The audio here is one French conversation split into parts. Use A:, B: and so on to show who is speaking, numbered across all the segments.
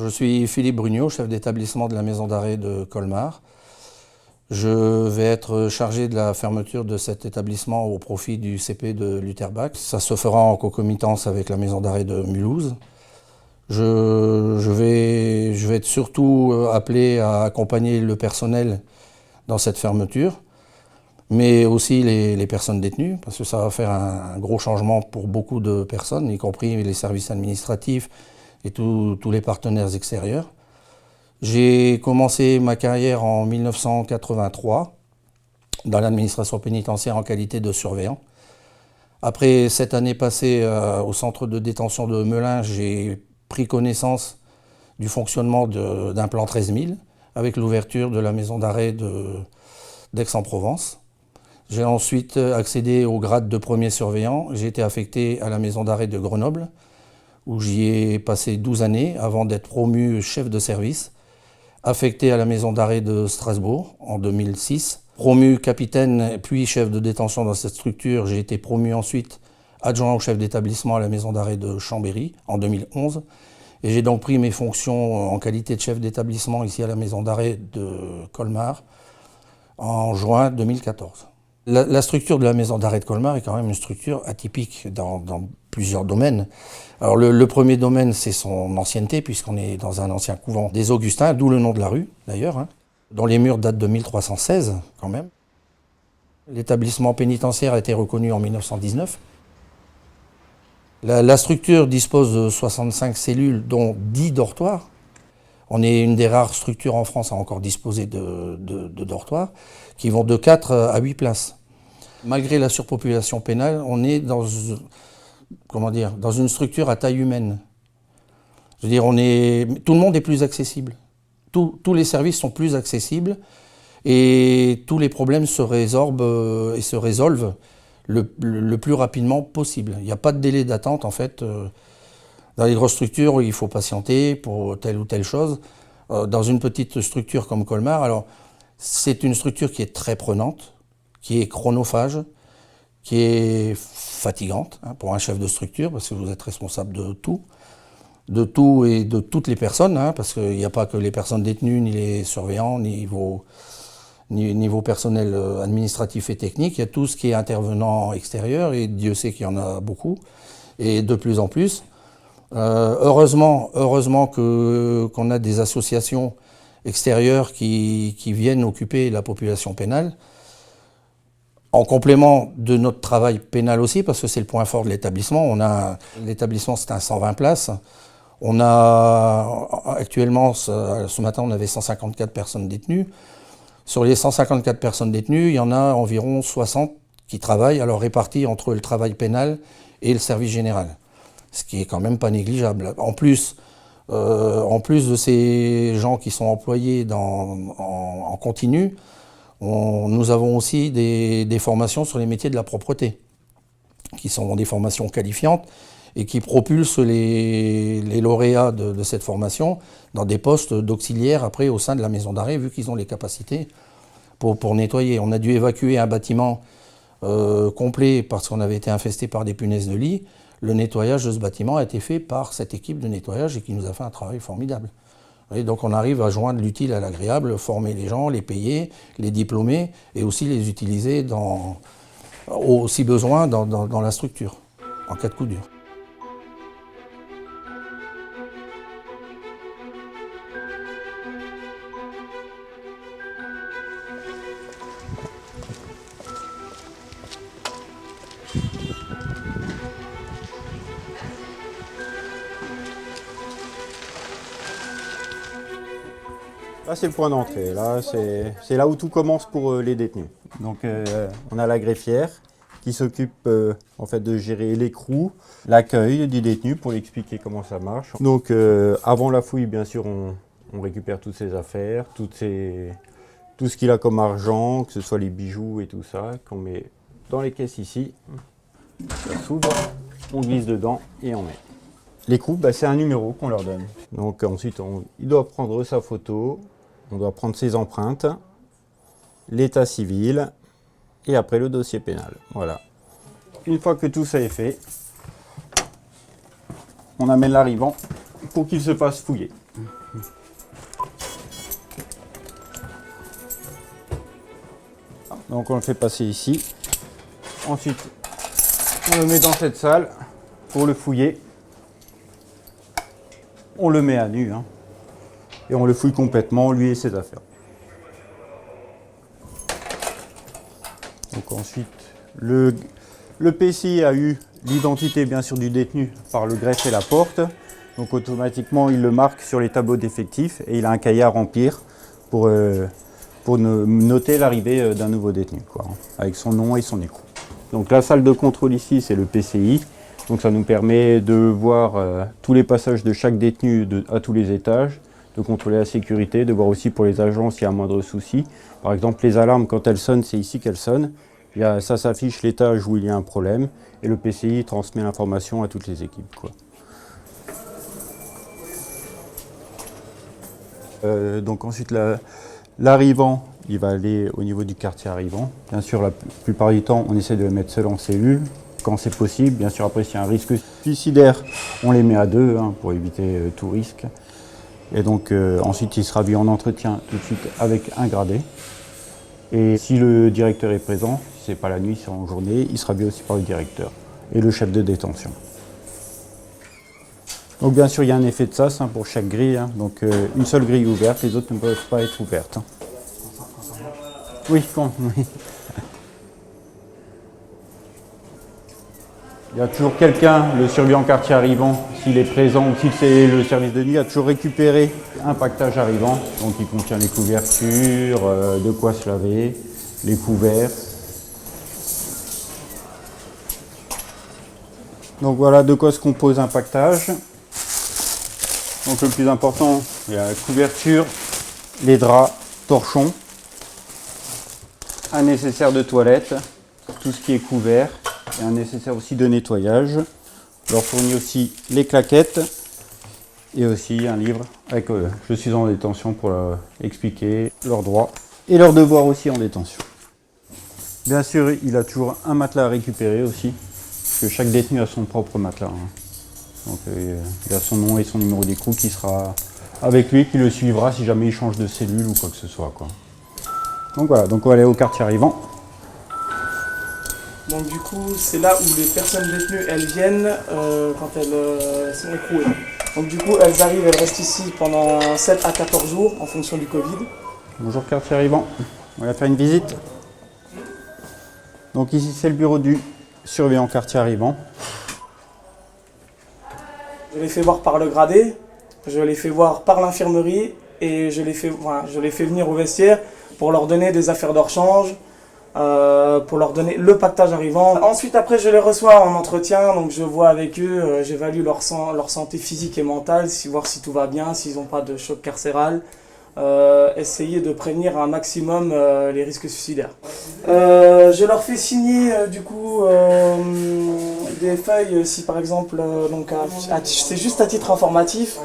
A: Je suis Philippe Brugnot, chef d'établissement de la maison d'arrêt de Colmar. Je vais être chargé de la fermeture de cet établissement au profit du CP de Lutherbach. Ça se fera en concomitance avec la maison d'arrêt de Mulhouse. Je vais être surtout appelé à accompagner le personnel dans cette fermeture, mais aussi les personnes détenues, parce que ça va faire un gros changement pour beaucoup de personnes, y compris les services administratifs et tous les partenaires extérieurs. J'ai commencé ma carrière en 1983 dans l'administration pénitentiaire en qualité de surveillant. Après 7 années passées au centre de détention de Melun, j'ai pris connaissance du fonctionnement d'un plan 13 000 avec l'ouverture de la maison d'arrêt d'Aix-en-Provence. J'ai ensuite accédé au grade de premier surveillant. J'ai été affecté à la maison d'arrêt de Grenoble, où j'y ai passé 12 années avant d'être promu chef de service, affecté à la maison d'arrêt de Strasbourg en 2006. Promu capitaine puis chef de détention dans cette structure, j'ai été promu ensuite adjoint au chef d'établissement à la maison d'arrêt de Chambéry en 2011. Et j'ai donc pris mes fonctions en qualité de chef d'établissement ici à la maison d'arrêt de Colmar en juin 2014. La structure de la maison d'arrêt de Colmar est quand même une structure atypique dans plusieurs domaines. Alors le premier domaine, c'est son ancienneté, puisqu'on est dans un ancien couvent des Augustins, d'où le nom de la rue d'ailleurs, dont les murs datent de 1316 quand même. L'établissement pénitentiaire a été reconnu en 1919. La structure dispose de 65 cellules, dont 10 dortoirs. On est une des rares structures en France à encore disposer de dortoirs, qui vont de 4 à 8 places. Malgré la surpopulation pénale, on est dans une structure à taille humaine. Je veux dire, tout le monde est plus accessible. Tous les services sont plus accessibles et tous les problèmes se résorbent et se résolvent le plus rapidement possible. Il n'y a pas de délai d'attente en fait. Dans les grosses structures, il faut patienter pour telle ou telle chose. Dans une petite structure comme Colmar, alors c'est une structure qui est très prenante, qui est chronophage, qui est fatigante pour un chef de structure, parce que vous êtes responsable de tout et de toutes les personnes, parce qu'il n'y a pas que les personnes détenues, ni les surveillants, ni vos personnels administratifs et techniques. Il y a tout ce qui est intervenant extérieur, et Dieu sait qu'il y en a beaucoup, et de plus en plus. Heureusement qu'on a des associations extérieures qui viennent occuper la population pénale, en complément de notre travail pénal aussi, parce que c'est le point fort de l'établissement. L'établissement, c'est un 120 places. On a actuellement, ce matin, on avait 154 personnes détenues. Sur les 154 personnes détenues, il y en a environ 60 qui travaillent, alors répartis entre le travail pénal et le service général, ce qui est quand même pas négligeable. En plus de ces gens qui sont employés en continu, nous avons aussi des formations sur les métiers de la propreté, qui sont des formations qualifiantes et qui propulsent les lauréats de cette formation dans des postes d'auxiliaires après au sein de la maison d'arrêt, vu qu'ils ont les capacités pour nettoyer. On a dû évacuer un bâtiment complet parce qu'on avait été infesté par des punaises de lit. Le nettoyage de ce bâtiment a été fait par cette équipe de nettoyage et qui nous a fait un travail formidable. Et donc on arrive à joindre l'utile à l'agréable, former les gens, les payer, les diplômer et aussi les utiliser si besoin dans la structure, en cas de coup dur.
B: Là, c'est le point d'entrée. Là, c'est là où tout commence pour les détenus. Donc, on a la greffière qui s'occupe en fait de gérer l'écrou, l'accueil du détenu pour lui expliquer comment ça marche. Donc, avant la fouille, bien sûr, on récupère toutes ses affaires, tout ce qu'il a comme argent, que ce soit les bijoux et tout ça, qu'on met dans les caisses ici. Ça s'ouvre, on glisse dedans et on met. L'écrou, c'est un numéro qu'on leur donne. Donc ensuite, il doit prendre sa photo, on doit prendre ses empreintes, l'état civil et après le dossier pénal. Voilà. Une fois que tout ça est fait, on amène l'arrivant pour qu'il se fasse fouiller. Donc on le fait passer ici. Ensuite, on le met dans cette salle pour le fouiller. On le met à nu, hein, et on le fouille complètement, lui et ses affaires. Donc ensuite, le PCI a eu l'identité bien sûr du détenu par le greffe et la porte. Donc automatiquement, il le marque sur les tableaux d'effectifs et il a un cahier à remplir pour noter l'arrivée d'un nouveau détenu, quoi, avec son nom et son écrou. Donc la salle de contrôle ici, c'est le PCI. Donc ça nous permet de voir tous les passages de chaque détenu à tous les étages, de contrôler la sécurité, de voir aussi pour les agents s'il y a un moindre souci. Par exemple, les alarmes, quand elles sonnent, c'est ici qu'elles sonnent. Ça s'affiche l'étage où il y a un problème et le PCI transmet l'information à toutes les équipes, quoi. Donc ensuite, l'arrivant, il va aller au niveau du quartier arrivant. Bien sûr, la plupart du temps, on essaie de le mettre seul en cellule, quand c'est possible. Bien sûr, après, s'il y a un risque suicidaire, on les met à deux, hein, pour éviter tout risque. Et donc, ensuite, il sera vu en entretien tout de suite avec un gradé. Et si le directeur est présent, si ce n'est pas la nuit, c'est en journée, il sera vu aussi par le directeur et le chef de détention. Donc bien sûr, il y a un effet de sas, hein, pour chaque grille, hein. Donc une seule grille ouverte, les autres ne peuvent pas être ouvertes, hein. Oui, oui. Il y a toujours quelqu'un, le surveillant quartier arrivant, s'il est présent ou si c'est le service de nuit, a toujours récupéré un pactage arrivant. Donc il contient les couvertures, de quoi se laver, les couverts. Donc voilà de quoi se compose un pactage. Donc le plus important, il y a la couverture, les draps, torchons, un nécessaire de toilette, tout ce qui est couvert, et un nécessaire aussi de nettoyage. On leur fournit aussi les claquettes et aussi un livre avec je suis en détention pour expliquer leurs droits et leurs devoirs aussi en détention. Bien sûr, il a toujours un matelas à récupérer aussi, parce que chaque détenu a son propre matelas, hein. Donc il a son nom et son numéro d'écrou qui sera avec lui, qui le suivra si jamais il change de cellule ou quoi que ce soit, quoi. Donc voilà, donc on va aller au quartier arrivant.
C: Donc du coup, c'est là où les personnes détenues, elles viennent quand elles sont écrouées. Donc du coup, elles arrivent, elles restent ici pendant 7 à 14 jours en fonction du Covid.
B: Bonjour quartier arrivant, on va faire une visite. Donc ici c'est le bureau du surveillant quartier arrivant.
C: Je les fais voir par le gradé, je les fais voir par l'infirmerie et je les fais venir au vestiaire pour leur donner des affaires de rechange, pour leur donner le pactage arrivant. Ensuite, après, je les reçois en entretien, donc je vois avec eux, j'évalue leur santé physique et mentale, voir si tout va bien, s'ils n'ont pas de choc carcéral. Essayer de prévenir un maximum les risques suicidaires. Je leur fais signer du coup des feuilles si par exemple, c'est juste à titre informatif,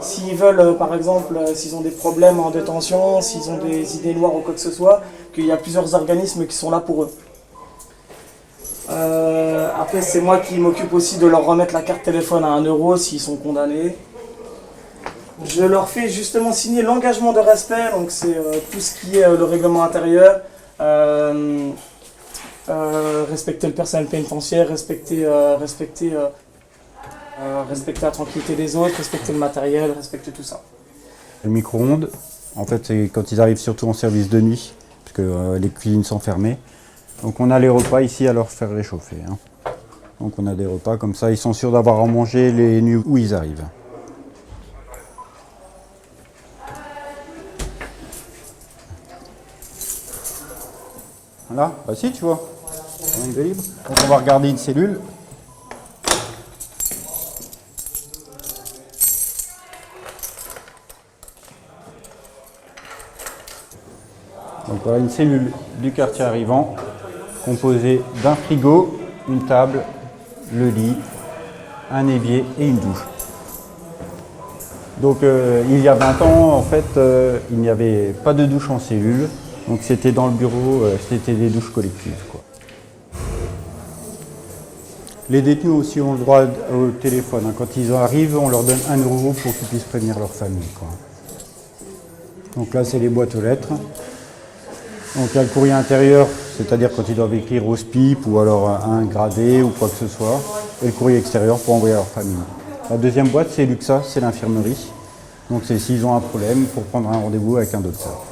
C: s'ils veulent par exemple, s'ils ont des problèmes en détention, s'ils ont des idées noires ou quoi que ce soit, qu'il y a plusieurs organismes qui sont là pour eux. Après c'est moi qui m'occupe aussi de leur remettre la carte téléphone à 1 € s'ils sont condamnés. Je leur fais justement signer l'engagement de respect, donc c'est tout ce qui est le règlement intérieur, respecter le personnel pénitentiaire, respecter la tranquillité des autres, respecter le matériel, respecter tout ça.
B: Le micro-ondes, en fait, c'est quand ils arrivent surtout en service de nuit, parce que les cuisines sont fermées. Donc on a les repas ici à leur faire réchauffer, hein. Donc on a des repas comme ça, ils sont sûrs d'avoir à manger les nuits où ils arrivent. Là, bah si, tu vois, on est libre. Donc on va regarder une cellule. Donc voilà une cellule du quartier arrivant, composée d'un frigo, une table, le lit, un évier et une douche. Donc il y a 20 ans, en fait, il n'y avait pas de douche en cellule. Donc c'était dans le bureau, c'était des douches collectives, quoi. Les détenus aussi ont le droit au téléphone, hein. Quand ils arrivent, on leur donne 1 € pour qu'ils puissent prévenir leur famille, quoi. Donc là, c'est les boîtes aux lettres. Donc il y a le courrier intérieur, c'est-à-dire quand ils doivent écrire au SPIP ou alors à un gradé ou quoi que ce soit, et le courrier extérieur pour envoyer à leur famille. La deuxième boîte, c'est l'UXA, c'est l'infirmerie. Donc c'est s'ils ont un problème pour prendre un rendez-vous avec un docteur.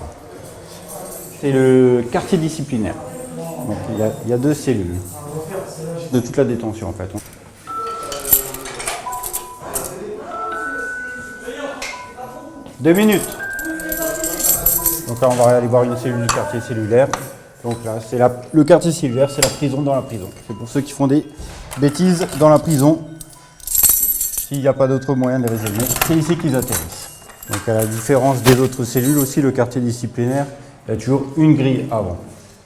B: C'est le quartier disciplinaire. Donc il y a 2 cellules de toute la détention en fait. 2 minutes. Donc là, on va aller voir une cellule du quartier cellulaire. Donc là, c'est le quartier cellulaire, c'est la prison dans la prison. C'est pour ceux qui font des bêtises dans la prison. S'il n'y a pas d'autre moyen de les résoudre, c'est ici qu'ils atterrissent. Donc à la différence des autres cellules aussi, le quartier disciplinaire, il y a toujours une grille avant.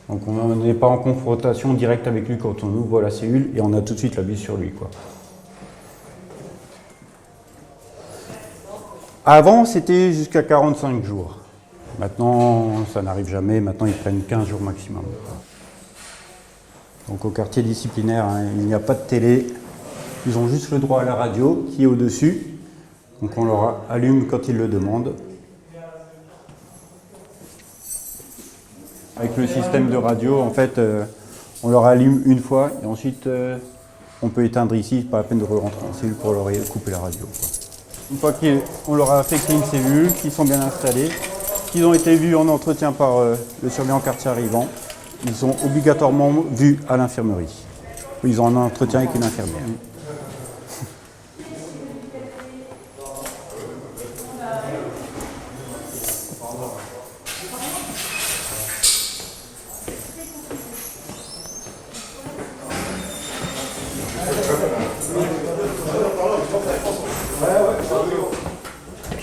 B: Donc on n'est pas en confrontation directe avec lui quand on ouvre la cellule et on a tout de suite la vue sur lui, quoi. Avant, c'était jusqu'à 45 jours. Maintenant, ça n'arrive jamais. Maintenant, ils prennent 15 jours maximum. Donc au quartier disciplinaire, hein, il n'y a pas de télé. Ils ont juste le droit à la radio qui est au-dessus. Donc on leur allume quand ils le demandent. Avec le système de radio, en fait, on leur allume une fois et ensuite on peut éteindre ici, pas la peine de rentrer en cellule pour leur couper la radio, quoi. Une fois qu'on leur a affecté une cellule, qu'ils sont bien installés, qu'ils ont été vus en entretien par le surveillant quartier arrivant, ils sont obligatoirement vus à l'infirmerie. Ils ont un entretien avec une infirmière.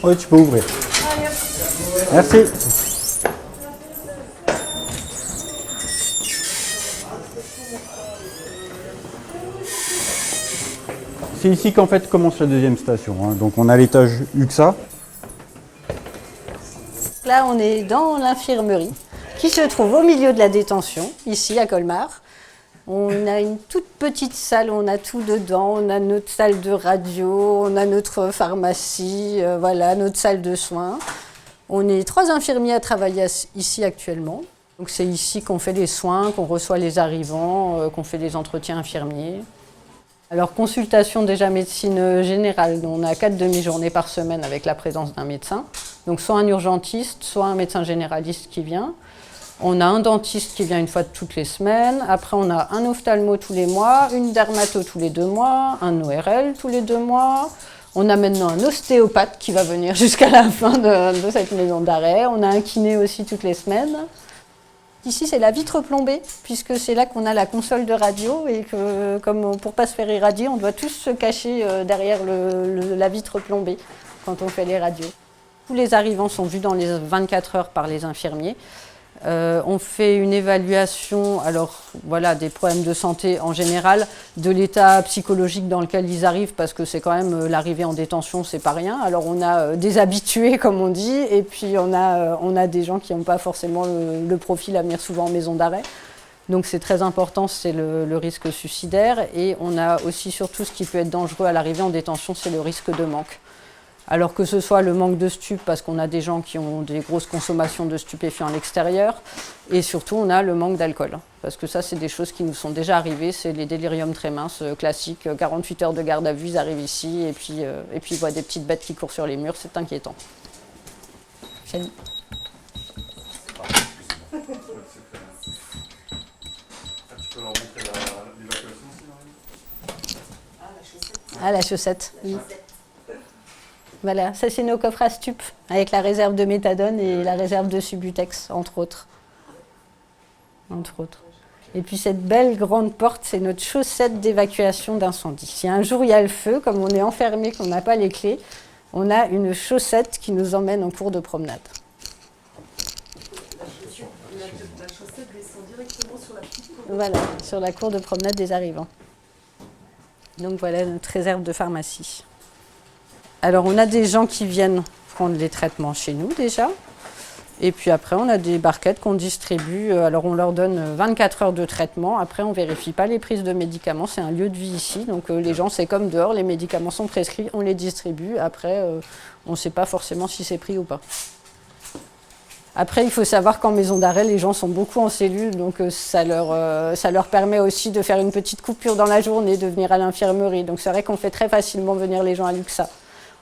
B: Oui, tu peux ouvrir. Merci. C'est ici qu'en fait commence la deuxième station, hein. Donc on a l'étage UXA.
D: Là, on est dans l'infirmerie qui se trouve au milieu de la détention, ici à Colmar. On a une toute petite salle, on a tout dedans, on a notre salle de radio, on a notre pharmacie, voilà, notre salle de soins. On est 3 infirmiers à travailler ici actuellement. Donc c'est ici qu'on fait les soins, qu'on reçoit les arrivants, qu'on fait les entretiens infirmiers. Alors consultation déjà médecine générale, on a 4 demi-journées par semaine avec la présence d'un médecin. Donc soit un urgentiste, soit un médecin généraliste qui vient. On a un dentiste qui vient une fois toutes les semaines. Après, on a un ophtalmo tous les mois, une dermato tous les 2 mois, un ORL tous les 2 mois. On a maintenant un ostéopathe qui va venir jusqu'à la fin de cette maison d'arrêt. On a un kiné aussi toutes les semaines. Ici, c'est la vitre plombée, puisque c'est là qu'on a la console de radio et que, comme pour ne pas se faire irradier, on doit tous se cacher derrière la vitre plombée quand on fait les radios. Tous les arrivants sont vus dans les 24 heures par les infirmiers. On fait une évaluation, alors voilà, des problèmes de santé en général, de l'état psychologique dans lequel ils arrivent, parce que c'est quand même l'arrivée en détention, c'est pas rien. Alors on a des habitués, comme on dit, et puis on a des gens qui n'ont pas forcément le profil à venir souvent en maison d'arrêt. Donc c'est très important, c'est le risque suicidaire. Et on a aussi surtout ce qui peut être dangereux à l'arrivée en détention, c'est le risque de manque. Alors que ce soit le manque de stupes, parce qu'on a des gens qui ont des grosses consommations de stupéfiants à l'extérieur, et surtout on a le manque d'alcool. Parce que ça, c'est des choses qui nous sont déjà arrivées, c'est les déliriums très minces, classiques, 48 heures de garde à vue, ils arrivent ici, et puis ils voient des petites bêtes qui courent sur les murs, c'est inquiétant. Salut. Tu peux leur montrer l'évacuation aussi, Ah, la chaussette, oui. Voilà, ça c'est nos coffres à stupes, avec la réserve de méthadone et la réserve de Subutex, entre autres. Et puis cette belle grande porte, c'est notre chaussette d'évacuation d'incendie. Si un jour il y a le feu, comme on est enfermé, qu'on n'a pas les clés, on a une chaussette qui nous emmène en cours de promenade. La chaussette descend directement sur la petite cour. Voilà, sur la cour de promenade des arrivants. Donc voilà notre réserve de pharmacie. Alors, on a des gens qui viennent prendre les traitements chez nous déjà. Et puis après, on a des barquettes qu'on distribue. Alors, on leur donne 24 heures de traitement. Après, on ne vérifie pas les prises de médicaments. C'est un lieu de vie ici. Donc, les gens, c'est comme dehors. Les médicaments sont prescrits. On les distribue. Après, on ne sait pas forcément si c'est pris ou pas. Après, il faut savoir qu'en maison d'arrêt, les gens sont beaucoup en cellule, donc ça leur permet aussi de faire une petite coupure dans la journée, de venir à l'infirmerie. Donc c'est vrai qu'on fait très facilement venir les gens à Luxa.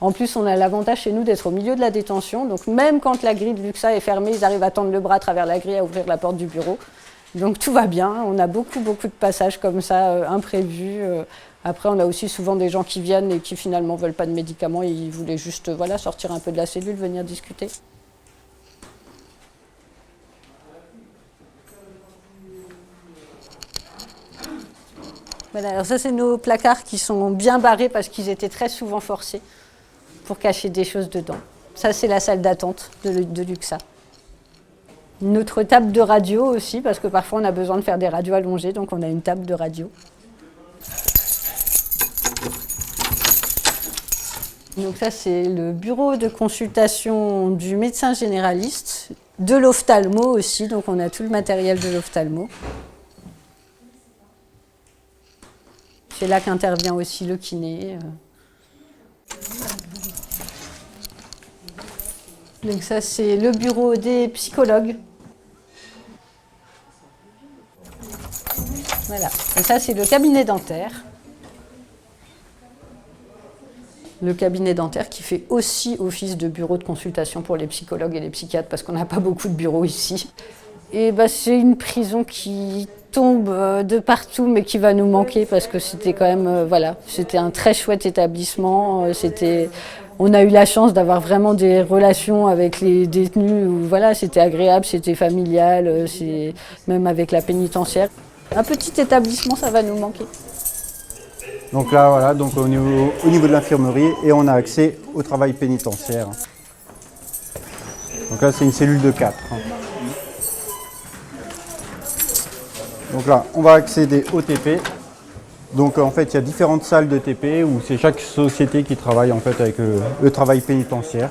D: En plus, on a l'avantage chez nous d'être au milieu de la détention, donc même quand la grille de Luxa est fermée, ils arrivent à tendre le bras à travers la grille, à ouvrir la porte du bureau. Donc tout va bien, on a beaucoup de passages comme ça, imprévus. Après, on a aussi souvent des gens qui viennent et qui finalement ne veulent pas de médicaments, ils voulaient juste sortir un peu de la cellule, venir discuter. Voilà, alors ça c'est nos placards qui sont bien barrés parce qu'ils étaient très souvent forcés pour cacher des choses dedans. Ça c'est la salle d'attente de Luxa. Notre table de radio aussi, parce que parfois on a besoin de faire des radios allongées, donc on a une table de radio. Donc ça c'est le bureau de consultation du médecin généraliste, de l'ophtalmo aussi, donc on a tout le matériel de l'ophtalmo. C'est là qu'intervient aussi le kiné. Donc ça c'est le bureau des psychologues. Voilà. Et ça, c'est le cabinet dentaire. Le cabinet dentaire qui fait aussi office de bureau de consultation pour les psychologues et les psychiatres parce qu'on n'a pas beaucoup de bureaux ici. Et c'est une prison qui tombe de partout mais qui va nous manquer parce que c'était quand même, c'était un très chouette établissement. On a eu la chance d'avoir vraiment des relations avec les détenus où c'était agréable, c'était familial, même avec la pénitentiaire. Un petit établissement, ça va nous manquer.
B: Donc là, voilà, donc au niveau de l'infirmerie, et on a accès au travail pénitentiaire. Donc là, c'est une cellule de 4. Donc là, on va accéder au TP. Donc en fait, il y a différentes salles de TP où c'est chaque société qui travaille en fait avec le travail pénitentiaire.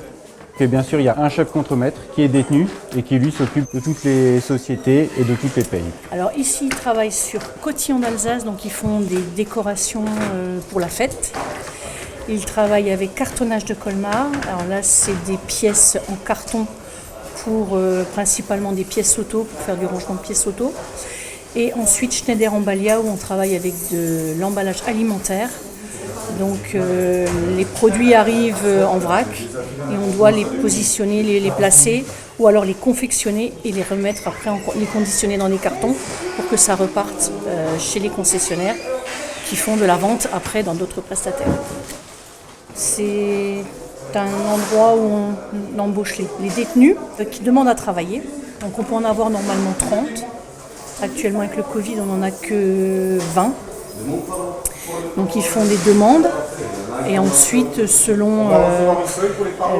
B: Et bien sûr, il y a un chef contremaître qui est détenu et qui lui s'occupe de toutes les sociétés et de toutes les pays.
E: Alors ici, ils travaillent sur Cotillon d'Alsace, donc ils font des décorations pour la fête. Ils travaillent avec Cartonnage de Colmar. Alors là, c'est des pièces en carton pour principalement des pièces auto, pour faire du rangement de pièces auto. Et ensuite, Schneider Embalia, où on travaille avec de l'emballage alimentaire. Donc les produits arrivent en vrac et on doit les positionner, les placer ou alors les confectionner et les remettre après, les conditionner dans des cartons pour que ça reparte chez les concessionnaires qui font de la vente après dans d'autres prestataires. C'est un endroit où on embauche les détenus qui demandent à travailler. Donc on peut en avoir normalement 30. Actuellement avec le Covid, on n'en a que 20. Donc ils font des demandes et ensuite selon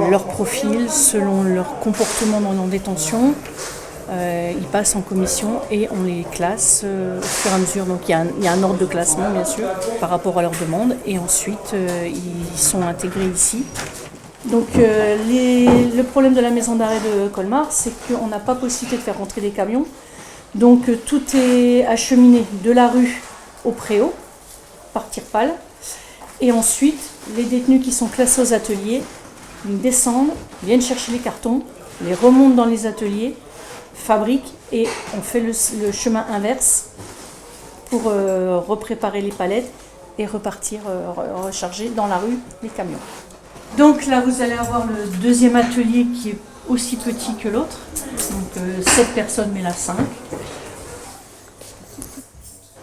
E: leur profil, selon leur comportement en détention, ils passent en commission et on les classe au fur et à mesure. Donc il y a un ordre de classement bien sûr par rapport à leurs demandes et ensuite ils sont intégrés ici. Donc le problème de la maison d'arrêt de Colmar, c'est qu'on n'a pas possibilité de faire rentrer des camions. Donc tout est acheminé de la rue au préau, par tire-pale. Et ensuite, les détenus qui sont classés aux ateliers, ils descendent, viennent chercher les cartons, les remontent dans les ateliers, fabriquent et on fait le chemin inverse pour repréparer les palettes et repartir recharger dans la rue les camions. Donc là, vous allez avoir le deuxième atelier qui est aussi petit que l'autre. Donc 7 personnes, mais là 5.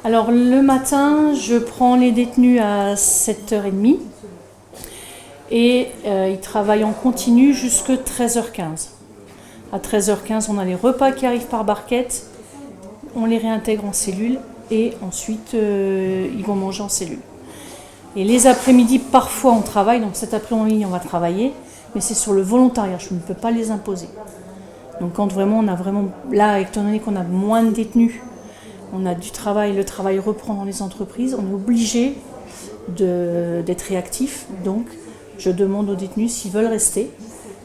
E: Alors le matin, je prends les détenus à 7h30 et ils travaillent en continu jusqu'à 13h15. À 13h15, on a les repas qui arrivent par barquette, on les réintègre en cellule et ensuite ils vont manger en cellule. Et les après-midi, parfois on travaille, donc cet après-midi on va travailler, mais c'est sur le volontariat, je ne peux pas les imposer. Donc quand vraiment on a vraiment, là étant donné qu'on a moins de détenus, on a du travail, le travail reprend dans les entreprises, on est obligé d'être réactif. Donc je demande aux détenus s'ils veulent rester.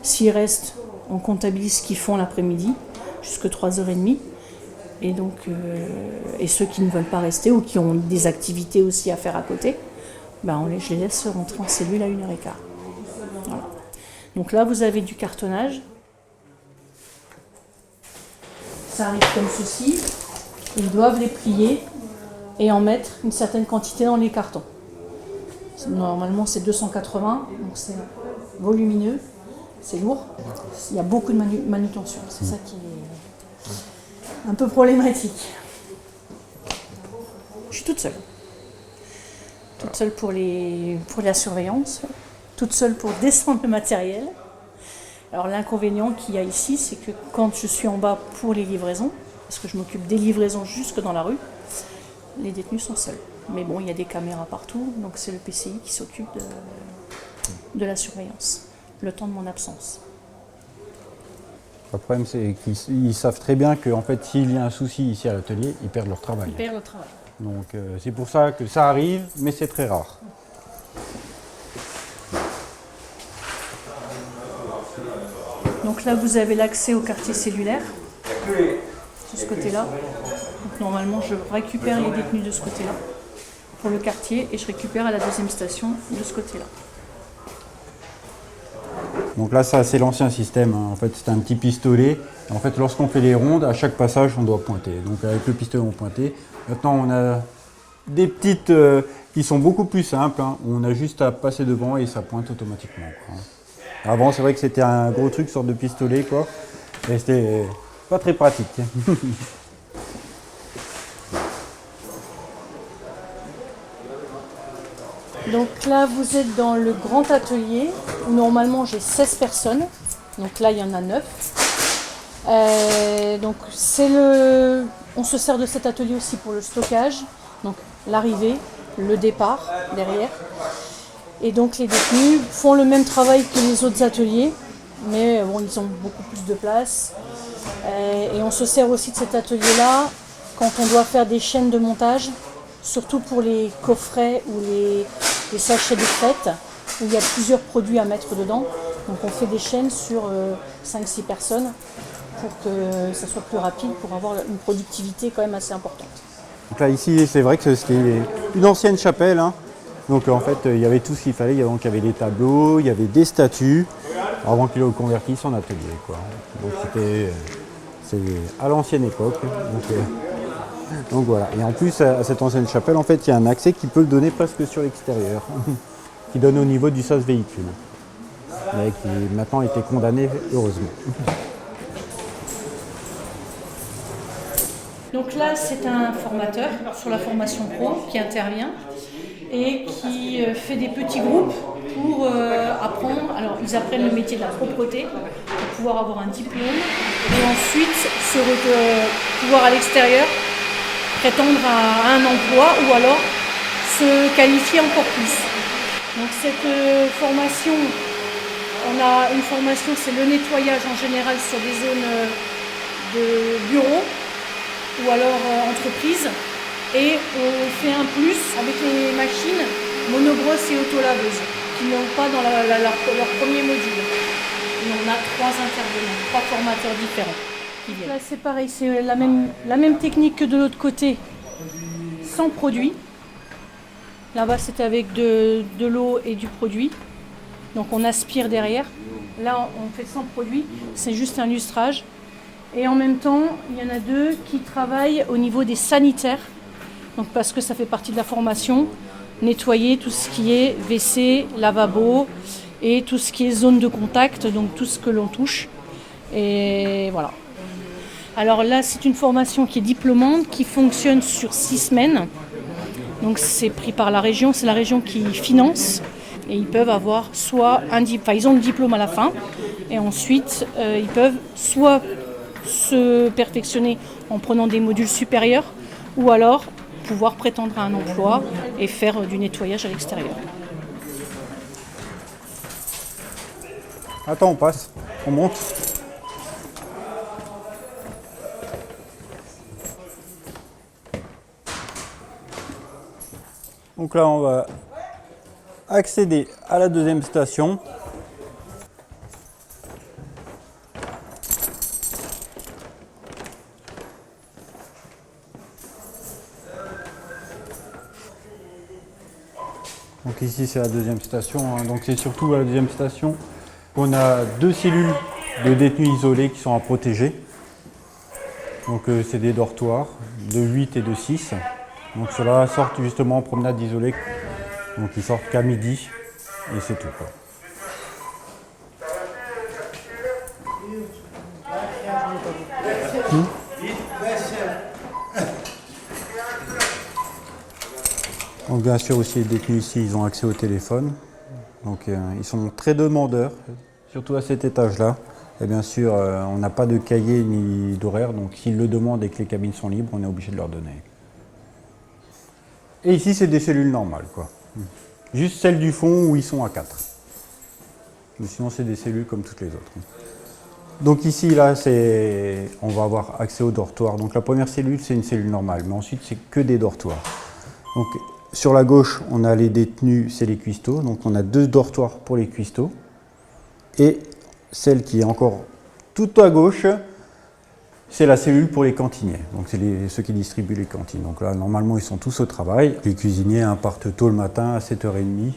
E: S'ils restent, on comptabilise ce qu'ils font l'après-midi, jusqu'à 3h30. Et donc, et ceux qui ne veulent pas rester ou qui ont des activités aussi à faire à côté, je les laisse rentrer en cellule à 1h15. Voilà. Donc là, vous avez du cartonnage. ça arrive comme ceci. Ils doivent les plier et en mettre une certaine quantité dans les cartons. Normalement, c'est 280, donc c'est volumineux, c'est lourd. Il y a beaucoup de manutention, c'est ça qui est un peu problématique. Je suis toute seule. Toute seule pour la surveillance, toute seule pour descendre le matériel. Alors l'inconvénient qu'il y a ici, c'est que quand je suis en bas pour les livraisons, parce que je m'occupe des livraisons jusque dans la rue, les détenus sont seuls. Mais bon, il y a des caméras partout, donc c'est le PCI qui s'occupe de la surveillance, le temps de mon absence.
B: Le problème, c'est qu'ils savent très bien qu'en fait, s'il y a un souci ici à l'atelier, ils perdent leur travail.
E: Ils perdent le travail.
B: Donc c'est pour ça que ça arrive, mais c'est très rare.
E: Donc là, vous avez l'accès au quartier cellulaire, de ce côté-là. Donc normalement, je récupère les détenus de ce côté-là, pour le quartier, et je récupère à la deuxième station de ce côté-là.
B: Donc là, ça c'est l'ancien système. En fait, c'est un petit pistolet. En fait, lorsqu'on fait les rondes, à chaque passage, on doit pointer. Donc avec le pistolet, on pointait. Maintenant, on a des petites qui sont beaucoup plus simples. On a juste à passer devant et ça pointe automatiquement, quoi. Avant, c'est vrai que c'était un gros truc, sorte de pistolet, quoi. Et c'était pas très pratique.
E: Donc là, vous êtes dans le grand atelier où normalement j'ai 16 personnes. Donc là, il y en a 9. Donc on se sert de cet atelier aussi pour le stockage. Donc l'arrivée, le départ derrière. Et donc les détenus font le même travail que les autres ateliers, mais bon, ils ont beaucoup plus de place. Et on se sert aussi de cet atelier-là quand on doit faire des chaînes de montage, surtout pour les coffrets ou les sachets de fête, où il y a plusieurs produits à mettre dedans. Donc on fait des chaînes sur 5-6 personnes pour que ça soit plus rapide, pour avoir une productivité quand même assez importante.
B: Donc là, ici, c'est vrai que c'était une ancienne chapelle. Donc en fait, il y avait tout ce qu'il fallait. Donc, il y avait des tableaux, il y avait des statues, avant qu'ils le convertissent en atelier, quoi. Donc c'est à l'ancienne époque. Donc voilà. Et en plus, à cette ancienne chapelle, en fait, il y a un accès qui peut le donner presque sur l'extérieur, qui donne au niveau du sas véhicule, mais qui maintenant a été condamné, heureusement.
E: Donc là, c'est un formateur sur la formation pro qui intervient et qui fait des petits groupes pour apprendre. Alors, ils apprennent le métier de la propreté pour pouvoir avoir un diplôme et ensuite pouvoir à l'extérieur prétendre à un emploi ou alors se qualifier encore plus. Donc cette formation, on a une formation, c'est le nettoyage en général sur des zones de bureaux ou alors entreprises. Et on fait un plus avec les machines monobrosse et autolaveuse qui n'ont pas dans leur premier module. Et on a 3 intervenants, 3 formateurs différents qui viennent. Là c'est pareil, c'est la même technique que de l'autre côté, sans produit. Là-bas c'était avec de l'eau et du produit. Donc on aspire derrière. Là on fait sans produit, c'est juste un lustrage. Et en même temps, il y en a 2 qui travaillent au niveau des sanitaires. Donc parce que ça fait partie de la formation, nettoyer tout ce qui est WC, lavabo et tout ce qui est zone de contact, donc tout ce que l'on touche. Et voilà. Alors là, c'est une formation qui est diplômante, qui fonctionne sur 6 semaines. Donc c'est pris par la région, c'est la région qui finance. Et ils peuvent avoir ils ont le diplôme à la fin. Et ensuite, ils peuvent soit se perfectionner en prenant des modules supérieurs, ou alors pouvoir prétendre à un emploi et faire du nettoyage à l'extérieur.
B: Attends, on passe, on monte. Donc là, on va accéder à la deuxième station. Donc ici c'est la deuxième station, donc c'est surtout à la deuxième station qu'on a 2 cellules de détenus isolés qui sont à protéger. Donc c'est des dortoirs de 8 et de 6. Donc ceux-là sortent justement en promenade isolée. Donc ils sortent qu'à midi et c'est tout, quoi. Donc bien sûr aussi les détenus ici, ils ont accès au téléphone. Donc ils sont très demandeurs, surtout à cet étage-là. Et bien sûr, on n'a pas de cahier ni d'horaire, donc s'ils le demandent et que les cabines sont libres, on est obligé de leur donner. Et ici, c'est des cellules normales, quoi. Juste celles du fond où ils sont à 4. Mais sinon, c'est des cellules comme toutes les autres. Donc ici, là, on va avoir accès au dortoir. Donc la première cellule, c'est une cellule normale, mais ensuite, c'est que des dortoirs. Donc sur la gauche, on a les détenus, c'est les cuistots. Donc on a 2 dortoirs pour les cuistots. Et celle qui est encore tout à gauche, c'est la cellule pour les cantiniers. Donc c'est ceux qui distribuent les cantines. Donc là, normalement, ils sont tous au travail. Les cuisiniers partent tôt le matin à 7h30.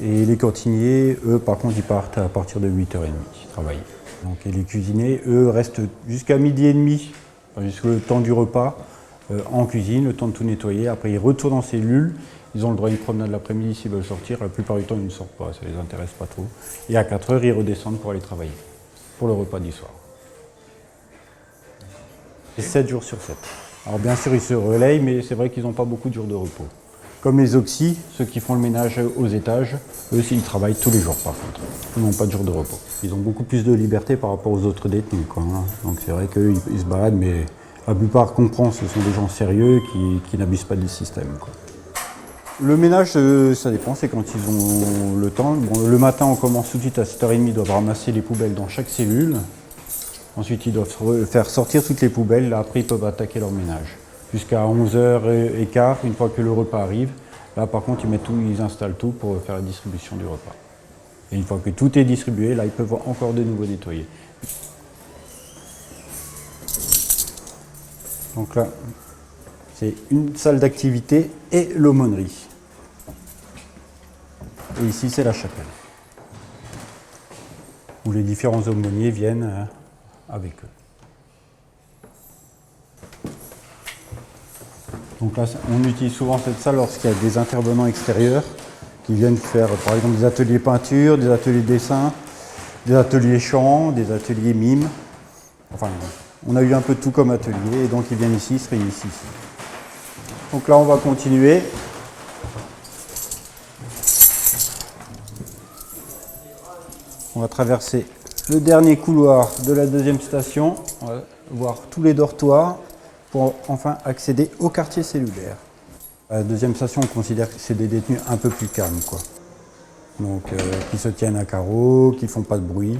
B: Et les cantiniers, eux, par contre, ils partent à partir de 8h30 travailler. Donc, et les cuisiniers, eux, restent jusqu'à midi et demi, jusqu'au temps du repas, en cuisine, le temps de tout nettoyer. Après, ils retournent en cellule. Ils ont le droit à une promenade l'après-midi s'ils veulent sortir. La plupart du temps, ils ne sortent pas, ça ne les intéresse pas trop. Et à 4h, ils redescendent pour aller travailler, pour le repas du soir. Et 7 jours sur 7. Alors bien sûr, ils se relayent, mais c'est vrai qu'ils n'ont pas beaucoup de jours de repos. Comme les oxys, ceux qui font le ménage aux étages, eux aussi, ils travaillent tous les jours par contre. Ils n'ont pas de jours de repos. Ils ont beaucoup plus de liberté par rapport aux autres détenus, quoi, hein. Donc c'est vrai qu'eux, ils se baladent, mais la plupart comprennent, ce sont des gens sérieux qui n'abusent pas du système, quoi. Le ménage, ça dépend, c'est quand ils ont le temps. Bon, le matin, on commence tout de suite à 7h30, ils doivent ramasser les poubelles dans chaque cellule. Ensuite, ils doivent faire sortir toutes les poubelles. Là, après, ils peuvent attaquer leur ménage. Jusqu'à 11h15, une fois que le repas arrive. Là, par contre, ils installent tout pour faire la distribution du repas. Et une fois que tout est distribué, là, ils peuvent encore de nouveau nettoyer. Donc là, c'est une salle d'activité et l'aumônerie. Et ici, c'est la chapelle, où les différents aumôniers viennent avec eux. Donc là, on utilise souvent cette salle lorsqu'il y a des intervenants extérieurs qui viennent faire, par exemple, des ateliers peinture, des ateliers dessin, des ateliers chant, des ateliers mime. Enfin, on a eu un peu de tout comme atelier, et donc ils viennent ici, ils se réunissent ici. Donc là, on va continuer. On va traverser le dernier couloir de la deuxième station. On va voir tous les dortoirs pour enfin accéder au quartier cellulaire. À la deuxième station, on considère que c'est des détenus un peu plus calmes, quoi. Donc, qui se tiennent à carreau, qui ne font pas de bruit.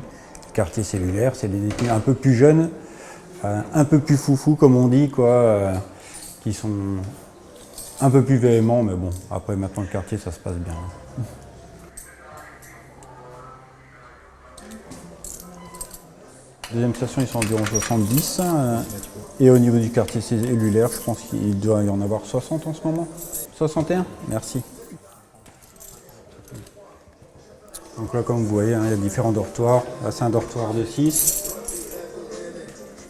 B: Le quartier cellulaire, c'est des détenus un peu plus jeunes, un peu plus foufou, comme on dit, quoi, qui sont un peu plus véhéments, mais bon, après, maintenant, le quartier, ça se passe bien. Deuxième station, ils sont environ 70. Et au niveau du quartier cellulaire, je pense qu'il doit y en avoir 60 en ce moment. 61 ? Merci. Donc là, comme vous voyez, il y a différents dortoirs. Là, c'est un dortoir de 6.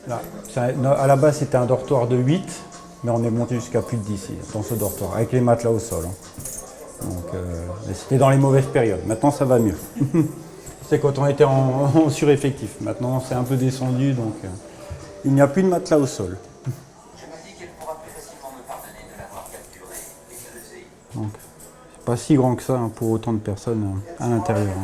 B: Là, à la base, c'était un dortoir de 8, mais on est monté jusqu'à plus de 10 ici, dans ce dortoir, avec les matelas au sol. Donc, c'était dans les mauvaises périodes. Maintenant, ça va mieux. C'est quand on était en sureffectif. Maintenant, c'est un peu descendu, donc il n'y a plus de matelas au sol. Donc, c'est pas si grand que ça, hein, pour autant de personnes à l'intérieur.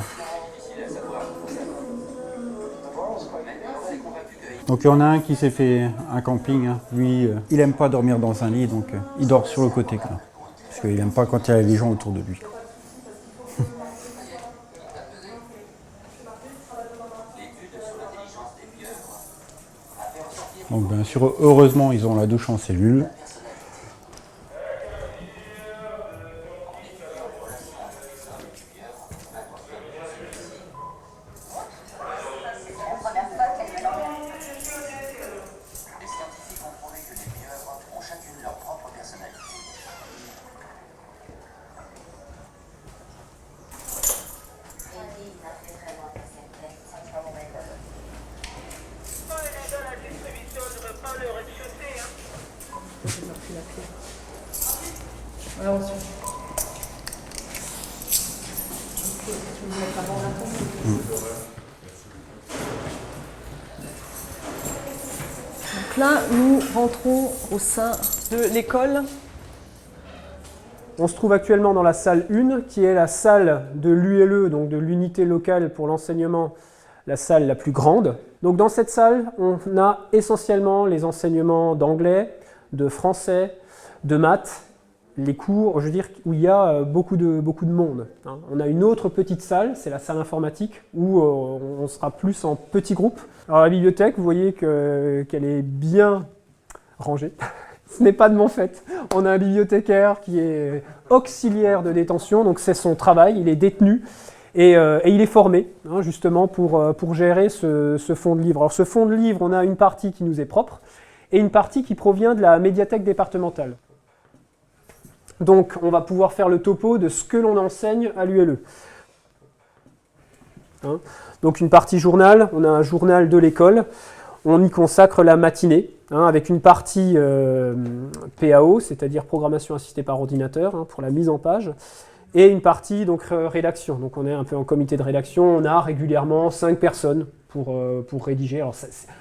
B: Donc il y en a un qui s'est fait un camping. Hein. Lui, il n'aime pas dormir dans un lit, donc il dort sur le côté. Quoi. Parce qu'il n'aime pas quand il y a les gens autour de lui. Donc bien sûr, heureusement, ils ont la douche en cellule.
F: Dans la distribution de repas, le
E: m'a pris la pierre. Voilà, ensuite. Tu veux me mettre avant la tombe. Donc là, nous rentrons au sein de l'école.
F: On se trouve actuellement dans la salle 1, qui est la salle de l'ULE, donc de l'unité locale pour l'enseignement, la salle la plus grande. Donc dans cette salle, on a essentiellement les enseignements d'anglais, de français, de maths, les cours, je veux dire, où il y a beaucoup de monde. On a une autre petite salle, c'est la salle informatique, où on sera plus en petits groupes. Alors la bibliothèque, vous voyez qu'elle est bien rangée. Ce n'est pas de mon fait. On a un bibliothécaire qui est auxiliaire de détention, donc c'est son travail, il est détenu et il est formé justement pour gérer ce fonds de livres. Alors ce fonds de livres, on a une partie qui nous est propre et une partie qui provient de la médiathèque départementale. Donc on va pouvoir faire le topo de ce que l'on enseigne à l'ULE. Donc une partie journal, on a un journal de l'école, on y consacre la matinée, avec une partie PAO, c'est-à-dire programmation assistée par ordinateur, pour la mise en page, et une partie donc rédaction. Donc on est un peu en comité de rédaction, on a régulièrement 5 personnes pour rédiger. Alors,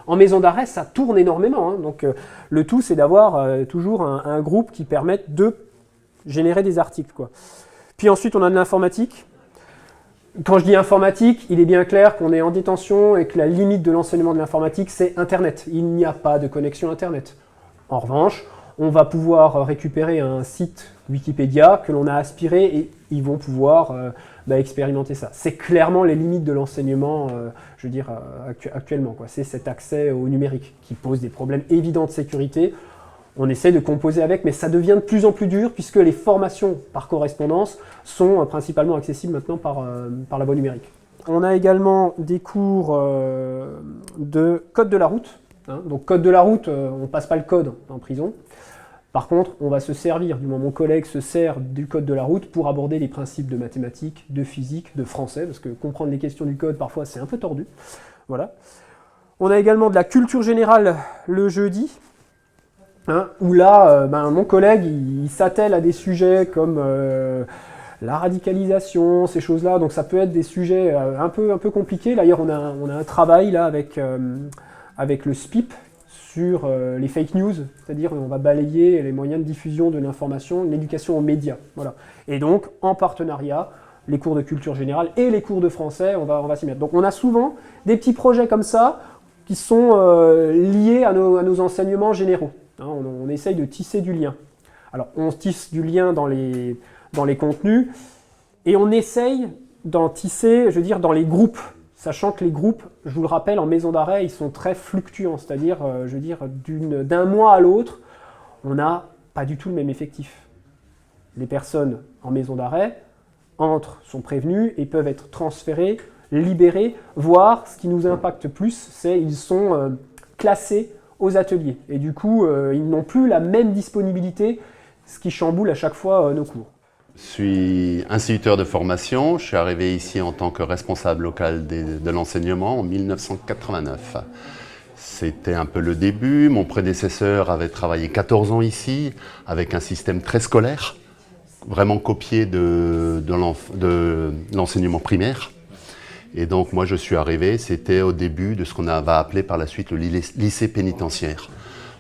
F: en maison d'arrêt, ça tourne énormément, donc le tout c'est d'avoir toujours un groupe qui permette de générer des articles, quoi. Puis ensuite on a de l'informatique. Quand je dis informatique, il est bien clair qu'on est en détention et que la limite de l'enseignement de l'informatique, c'est Internet. Il n'y a pas de connexion Internet. En revanche, on va pouvoir récupérer un site Wikipédia que l'on a aspiré et ils vont pouvoir expérimenter ça. C'est clairement les limites de l'enseignement, je veux dire, actuellement, quoi. C'est cet accès au numérique qui pose des problèmes évidents de sécurité. On essaie de composer avec, mais ça devient de plus en plus dur puisque les formations par correspondance sont principalement accessibles maintenant par la voie numérique. On a également des cours de code de la route. Donc code de la route, on ne passe pas le code en prison. Par contre, on va se servir, du moins mon collègue se sert du code de la route pour aborder les principes de mathématiques, de physique, de français, parce que comprendre les questions du code, parfois, c'est un peu tordu. Voilà. On a également de la culture générale le jeudi. Où là, mon collègue, il s'attelle à des sujets comme la radicalisation, ces choses-là. Donc ça peut être des sujets un peu compliqués. D'ailleurs, on a un travail là avec le SPIP sur les fake news, c'est-à-dire on va balayer les moyens de diffusion de l'information, l'éducation aux médias. Voilà. Et donc, en partenariat, les cours de culture générale et les cours de français, on va s'y mettre. Donc on a souvent des petits projets comme ça qui sont liés à nos enseignements généraux. On essaye de tisser du lien. Alors, on tisse du lien dans les contenus et on essaye d'en tisser, je veux dire, dans les groupes. Sachant que les groupes, je vous le rappelle, en maison d'arrêt, ils sont très fluctuants. C'est-à-dire, je veux dire, d'un mois à l'autre, on n'a pas du tout le même effectif. Les personnes en maison d'arrêt entrent, sont prévenues et peuvent être transférées, libérées, voire, ce qui nous impacte plus, c'est qu'ils sont classés aux ateliers. Et du coup, ils n'ont plus la même disponibilité, ce qui chamboule à chaque fois nos cours.
G: Je suis instituteur de formation. Je suis arrivé ici en tant que responsable local de l'enseignement en 1989. C'était un peu le début. Mon prédécesseur avait travaillé 14 ans ici, avec un système très scolaire, vraiment copié de l'enseignement primaire. Et donc moi je suis arrivé, c'était au début de ce qu'on va appeler par la suite le lycée pénitentiaire.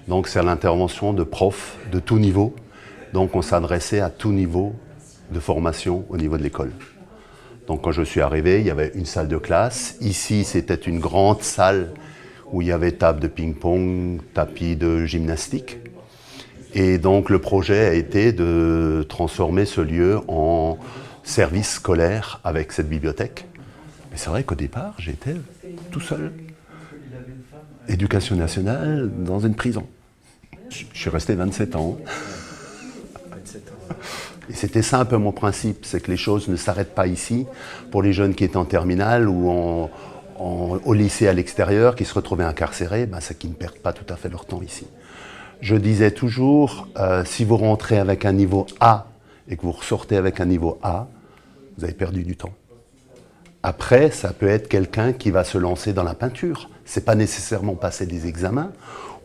G: Donc c'est à l'intervention de profs de tout niveau. Donc on s'adressait à tout niveau de formation au niveau de l'école. Donc quand je suis arrivé, il y avait une salle de classe. Ici c'était une grande salle où il y avait table de ping-pong, tapis de gymnastique. Et donc le projet a été de transformer ce lieu en service scolaire avec cette bibliothèque. Mais c'est vrai qu'au départ, j'étais tout seul. Éducation nationale dans une prison. Je suis resté 27 ans. Et c'était ça un peu mon principe, c'est que les choses ne s'arrêtent pas ici. Pour les jeunes qui étaient en terminale ou au lycée à l'extérieur, qui se retrouvaient incarcérés, c'est qu'ils ne perdent pas tout à fait leur temps ici. Je disais toujours, si vous rentrez avec un niveau A et que vous ressortez avec un niveau A, vous avez perdu du temps. Après, ça peut être quelqu'un qui va se lancer dans la peinture. Ce n'est pas nécessairement passer des examens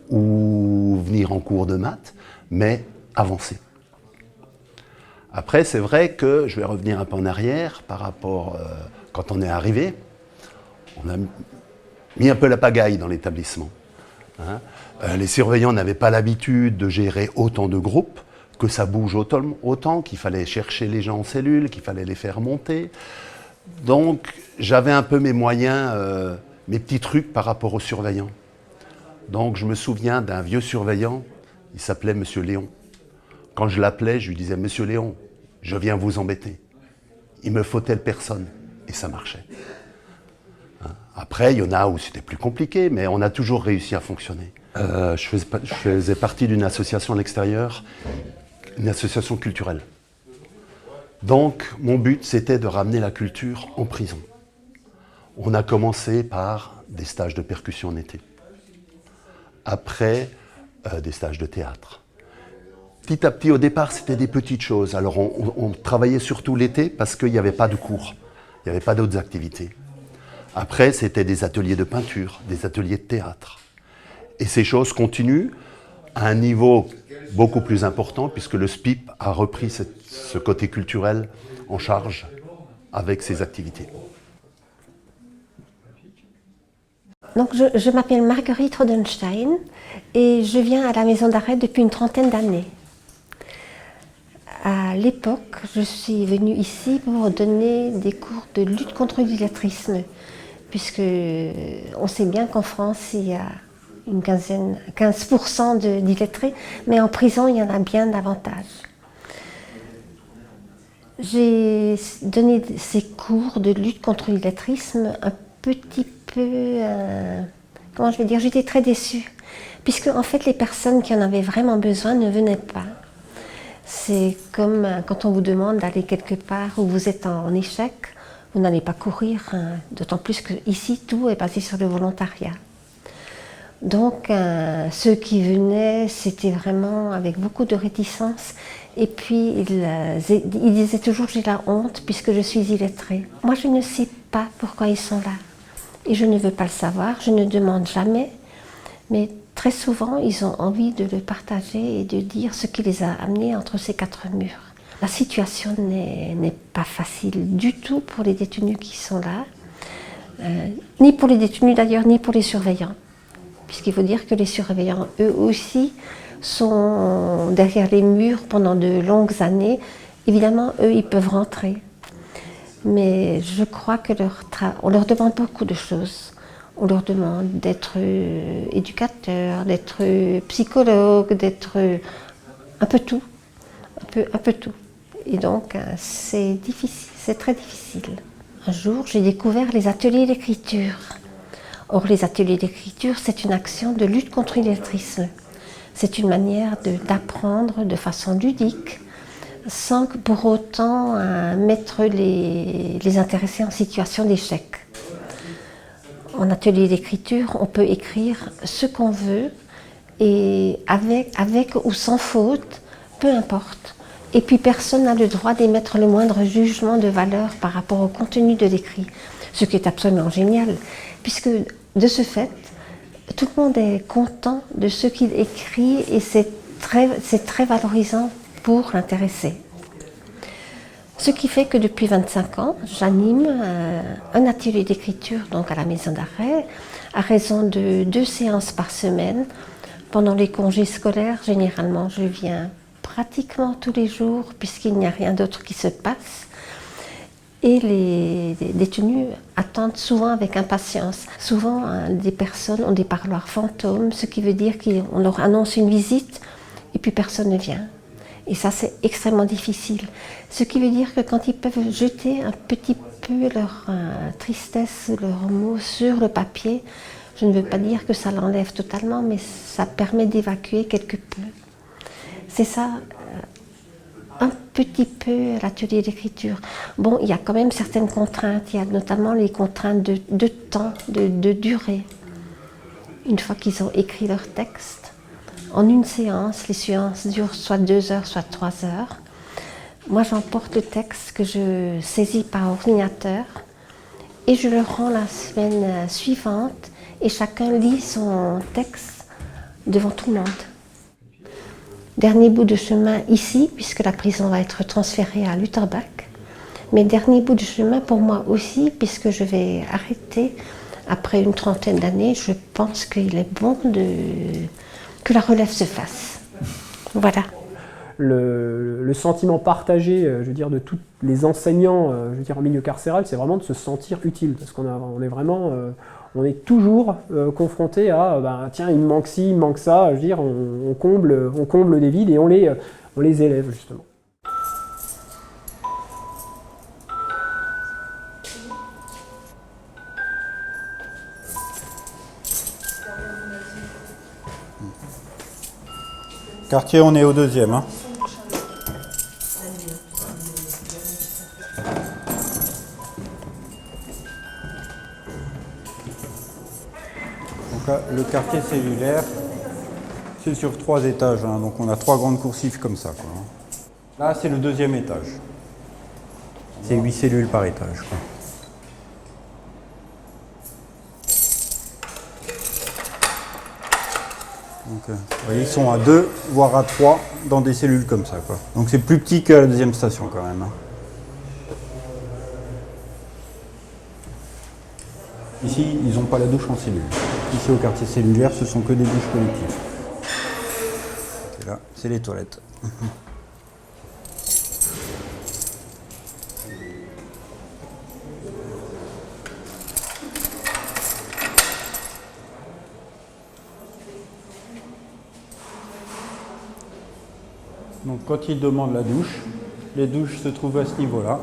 G: ou venir en cours de maths, mais avancée. Après, c'est vrai que, je vais revenir un peu en arrière, par rapport, quand on est arrivé, on a mis un peu la pagaille dans l'établissement. Hein. Les surveillants n'avaient pas l'habitude de gérer autant de groupes, que ça bouge autant, qu'il fallait chercher les gens en cellule, qu'il fallait les faire monter. Donc, j'avais un peu mes moyens, mes petits trucs par rapport aux surveillants. Donc, je me souviens d'un vieux surveillant, il s'appelait Monsieur Léon. Quand je l'appelais, je lui disais « Monsieur Léon, je viens vous embêter. Il me faut telle personne. » Et ça marchait. Hein. Après, il y en a où c'était plus compliqué, mais on a toujours réussi à fonctionner. Je faisais partie d'une association à l'extérieur, une association culturelle. Donc, mon but, c'était de ramener la culture en prison. On a commencé par des stages de percussion en été. Après, des stages de théâtre. Petit à petit, au départ, c'était des petites choses. Alors, on travaillait surtout l'été parce qu'il n'y avait pas de cours. Il n'y avait pas d'autres activités. Après, c'était des ateliers de peinture, des ateliers de théâtre. Et ces choses continuent à un niveau beaucoup plus important puisque le SPIP a repris ce côté culturel en charge avec ses activités.
H: Donc je m'appelle Marguerite Rodenstein et je viens à la maison d'arrêt depuis une trentaine d'années. À l'époque, je suis venue ici pour donner des cours de lutte contre l'illettrisme, puisque on sait bien qu'en France, il y a 15% d'illettrés, mais en prison, il y en a bien davantage. J'ai donné ces cours de lutte contre l'illettrisme un petit peu, comment je vais dire, j'étais très déçue, puisque en fait les personnes qui en avaient vraiment besoin ne venaient pas. C'est comme quand on vous demande d'aller quelque part où vous êtes en échec, vous n'allez pas courir, d'autant plus qu'ici tout est basé sur le volontariat. Donc ceux qui venaient, c'était vraiment avec beaucoup de réticence. Et puis ils disaient toujours j'ai la honte puisque je suis illettrée. Moi je ne sais pas pourquoi ils sont là. Et je ne veux pas le savoir, je ne demande jamais. Mais très souvent ils ont envie de le partager et de dire ce qui les a amenés entre ces quatre murs. La situation n'est pas facile du tout pour les détenus qui sont là. Ni pour les détenus d'ailleurs, ni pour les surveillants. Puisqu'il faut dire que les surveillants, eux aussi, sont derrière les murs pendant de longues années. Évidemment, eux, ils peuvent rentrer. Mais je crois qu'on leur demande beaucoup de choses. On leur demande d'être éducateur, d'être psychologue, d'être un peu tout. Un peu tout. Et donc, c'est difficile, c'est très difficile. Un jour, j'ai découvert les ateliers d'écriture. Or, les ateliers d'écriture, c'est une action de lutte contre l'illettrisme. C'est une manière d'apprendre de façon ludique, sans que pour autant mettre les intéressés en situation d'échec. En atelier d'écriture, on peut écrire ce qu'on veut, et avec ou sans faute, peu importe. Et puis personne n'a le droit d'émettre le moindre jugement de valeur par rapport au contenu de l'écrit, ce qui est absolument génial, puisque de ce fait, tout le monde est content de ce qu'il écrit et c'est très valorisant pour l'intéressé. Ce qui fait que depuis 25 ans, j'anime un atelier d'écriture donc à la maison d'arrêt, à raison de 2 séances par semaine. Pendant les congés scolaires, généralement, je viens pratiquement tous les jours puisqu'il n'y a rien d'autre qui se passe. Et les détenus attendent souvent avec impatience. Souvent, des personnes ont des parloirs fantômes, ce qui veut dire qu'on leur annonce une visite et puis personne ne vient. Et ça, c'est extrêmement difficile. Ce qui veut dire que quand ils peuvent jeter un petit peu leur tristesse, leurs mots sur le papier, je ne veux pas dire que ça l'enlève totalement, mais ça permet d'évacuer quelque peu. C'est ça. Un petit peu l'atelier d'écriture. Bon, il y a quand même certaines contraintes. Il y a notamment les contraintes de temps, de durée. Une fois qu'ils ont écrit leur texte, en une séance, les séances durent soit 2 heures, soit 3 heures. Moi, j'emporte le texte que je saisis par ordinateur et je le rends la semaine suivante et chacun lit son texte devant tout le monde. Dernier bout de chemin ici, puisque la prison va être transférée à Lutterbach. Mais dernier bout de chemin pour moi aussi, puisque je vais arrêter après une trentaine d'années. Je pense qu'il est bon que la relève se fasse. Voilà.
F: Le sentiment partagé, je veux dire, de tous les enseignants, je veux dire, en milieu carcéral, c'est vraiment de se sentir utile, parce on est vraiment, on est toujours confronté à, tiens, il me manque ci, il me manque ça, je veux dire, on comble des vides et on les élève justement.
B: Quartier, on est au deuxième. Hein. Donc là, le quartier cellulaire, c'est sur 3 étages. Hein. Donc on a 3 grandes coursives comme ça. Quoi. Là, c'est le deuxième étage. C'est 8 cellules par étage. Quoi. Donc, vous voyez, ils sont à 2, voire à 3 dans des cellules comme ça. Quoi. Donc c'est plus petit que la deuxième station quand même. Hein. Ici, ils n'ont pas la douche en cellule. Ici, au quartier cellulaire, ce sont que des douches collectives. Et là, c'est les toilettes. Donc quand ils demandent la douche, les douches se trouvent à ce niveau-là.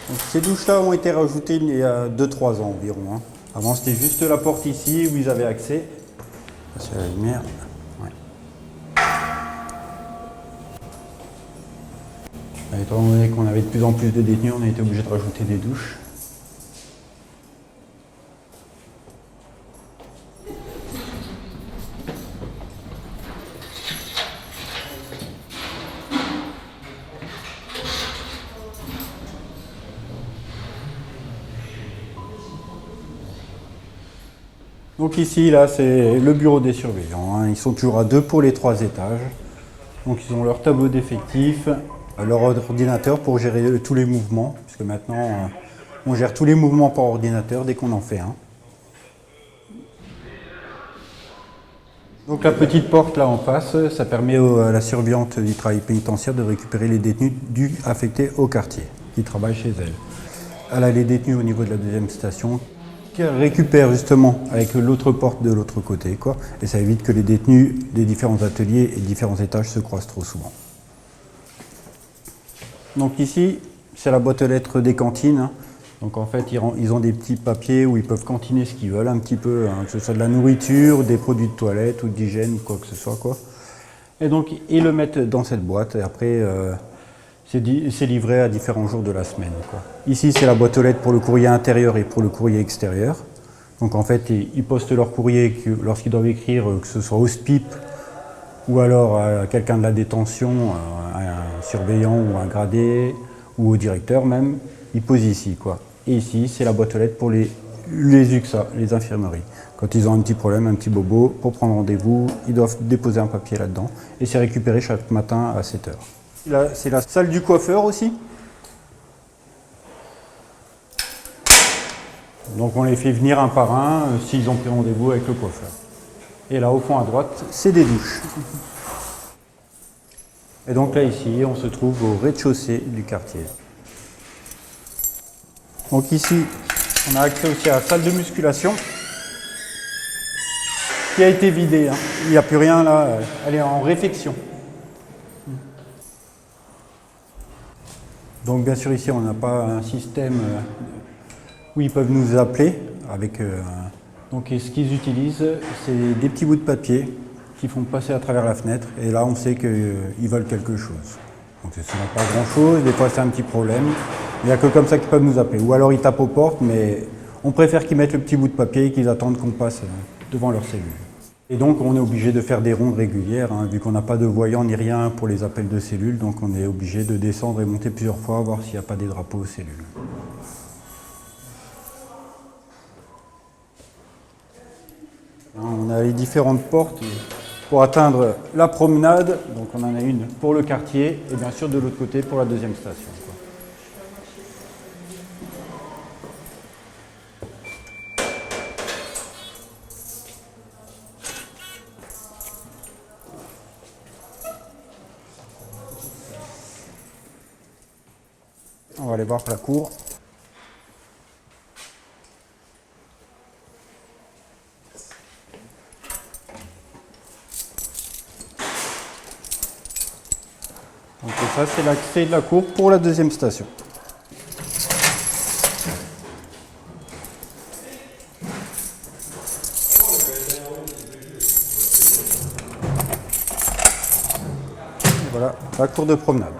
B: Donc, ces douches-là ont été rajoutées il y a 2-3 ans environ. Hein. Avant c'était juste la porte ici où ils avaient accès. C'est la lumière. Ouais. Étant donné qu'on avait de plus en plus de détenus, on a été obligé de rajouter des douches. Donc ici, là, c'est le bureau des surveillants. Hein. Ils sont toujours à 2 pour les 3 étages. Donc ils ont leur tableau d'effectifs, leur ordinateur pour gérer tous les mouvements, puisque maintenant, on gère tous les mouvements par ordinateur dès qu'on en fait un. Donc la petite porte là en face, ça permet à la surveillante du travail pénitentiaire de récupérer les détenus affectés au quartier, qui travaillent chez elle. Elle a les détenus au niveau de la deuxième station, qui récupère justement avec l'autre porte de l'autre côté, quoi. Et ça évite que les détenus des différents ateliers et différents étages se croisent trop souvent. Donc ici, c'est la boîte aux lettres des cantines. Hein. Donc en fait, ils ont des petits papiers où ils peuvent cantiner ce qu'ils veulent un petit peu, hein, que ce soit de la nourriture, des produits de toilette ou d'hygiène ou quoi que ce soit, quoi. Et donc ils le mettent dans cette boîte et après c'est livré à différents jours de la semaine, quoi. Ici, c'est la boîte aux lettres pour le courrier intérieur et pour le courrier extérieur. Donc en fait, ils postent leur courrier lorsqu'ils doivent écrire, que ce soit au SPIP ou alors à quelqu'un de la détention, à un surveillant ou un gradé ou au directeur même, ils posent ici, quoi. Et ici, c'est la boîte aux lettres pour les UXA, les infirmeries. Quand ils ont un petit problème, un petit bobo, pour prendre rendez-vous, ils doivent déposer un papier là-dedans et c'est récupéré chaque matin à 7 h. Là, c'est la salle du coiffeur aussi. Donc on les fait venir un par un s'ils ont pris rendez-vous avec le coiffeur. Et là, au fond à droite, c'est des douches. Et donc là, ici, on se trouve au rez-de-chaussée du quartier. Donc ici, on a accès aussi à la salle de musculation qui a été vidée. Hein. Il n'y a plus rien là, elle est en réfection. Donc bien sûr ici on n'a pas un système où ils peuvent nous appeler avec donc ce qu'ils utilisent c'est des petits bouts de papier qu'ils font passer à travers la fenêtre et là on sait qu'ils veulent quelque chose. Donc ce n'est pas grand chose, des fois c'est un petit problème, il n'y a que comme ça qu'ils peuvent nous appeler ou alors ils tapent aux portes mais on préfère qu'ils mettent le petit bout de papier et qu'ils attendent qu'on passe devant leur cellule. Et donc on est obligé de faire des rondes régulières, hein, vu qu'on n'a pas de voyant ni rien pour les appels de cellules, donc on est obligé de descendre et monter plusieurs fois, voir s'il n'y a pas des drapeaux aux cellules. On a les différentes portes pour atteindre la promenade. Donc on en a une pour le quartier et bien sûr de l'autre côté pour la deuxième station. On va aller voir la cour. Donc ça c'est l'accès de la cour pour la deuxième station. Et voilà la cour de promenade.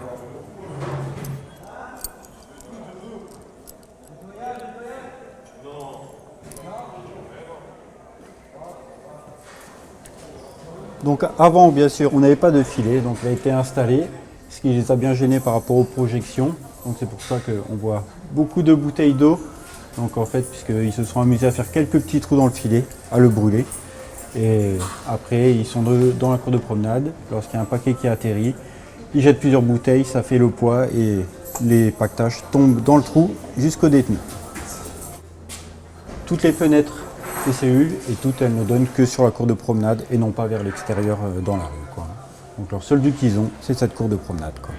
B: Donc avant, bien sûr, on n'avait pas de filet, donc il a été installé, ce qui les a bien gênés par rapport aux projections. Donc c'est pour ça qu'on voit beaucoup de bouteilles d'eau. Donc en fait, puisqu'ils se sont amusés à faire quelques petits trous dans le filet, à le brûler. Et après, ils sont dans la cour de promenade. Lorsqu'il y a un paquet qui atterrit, ils jettent plusieurs bouteilles, ça fait le poids et les paquetages tombent dans le trou jusqu'au détenu. Toutes les fenêtres des cellules et toutes elles ne donnent que sur la cour de promenade et non pas vers l'extérieur dans la rue, quoi. Donc leur seul but qu'ils ont, c'est cette cour de promenade, quoi.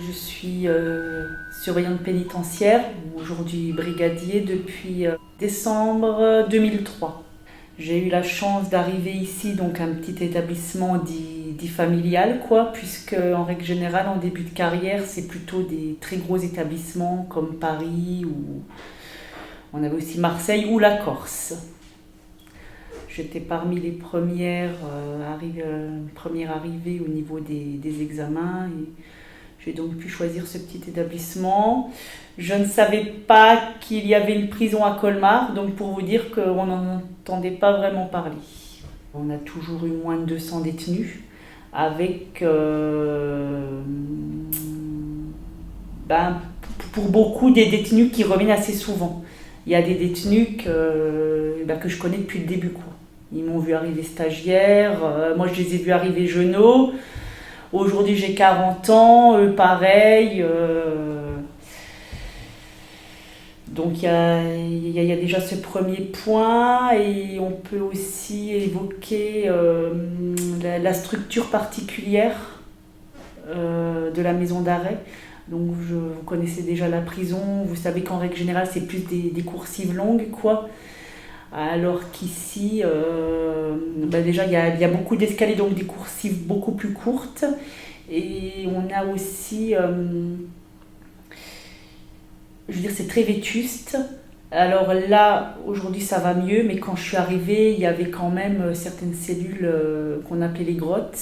I: Je suis surveillante pénitentiaire, aujourd'hui brigadier depuis décembre 2003. J'ai eu la chance d'arriver ici, donc un petit établissement dit familial, quoi, puisque en règle générale, en début de carrière, c'est plutôt des très gros établissements comme Paris ou on avait aussi Marseille ou la Corse. J'étais parmi les premières arrivées au niveau des examens. Et j'ai donc pu choisir ce petit établissement. Je ne savais pas qu'il y avait une prison à Colmar, donc pour vous dire qu'on n'en entendait pas vraiment parler. On a toujours eu moins de 200 détenus, avec pour beaucoup des détenus qui reviennent assez souvent. Il y a des détenus que je connais depuis le début, quoi. Ils m'ont vu arriver stagiaire, moi je les ai vus arriver jeuneaux. Aujourd'hui j'ai 40 ans, eux pareil. Donc il y a déjà ce premier point et on peut aussi évoquer la structure particulière de la maison d'arrêt. Donc vous connaissez déjà la prison, vous savez qu'en règle générale c'est plus des coursives longues, quoi. Alors qu'ici, déjà il y a beaucoup d'escaliers, donc des coursives beaucoup plus courtes. Et on a aussi, c'est très vétuste. Alors là, aujourd'hui ça va mieux, mais quand je suis arrivée, il y avait quand même certaines cellules qu'on appelait les grottes.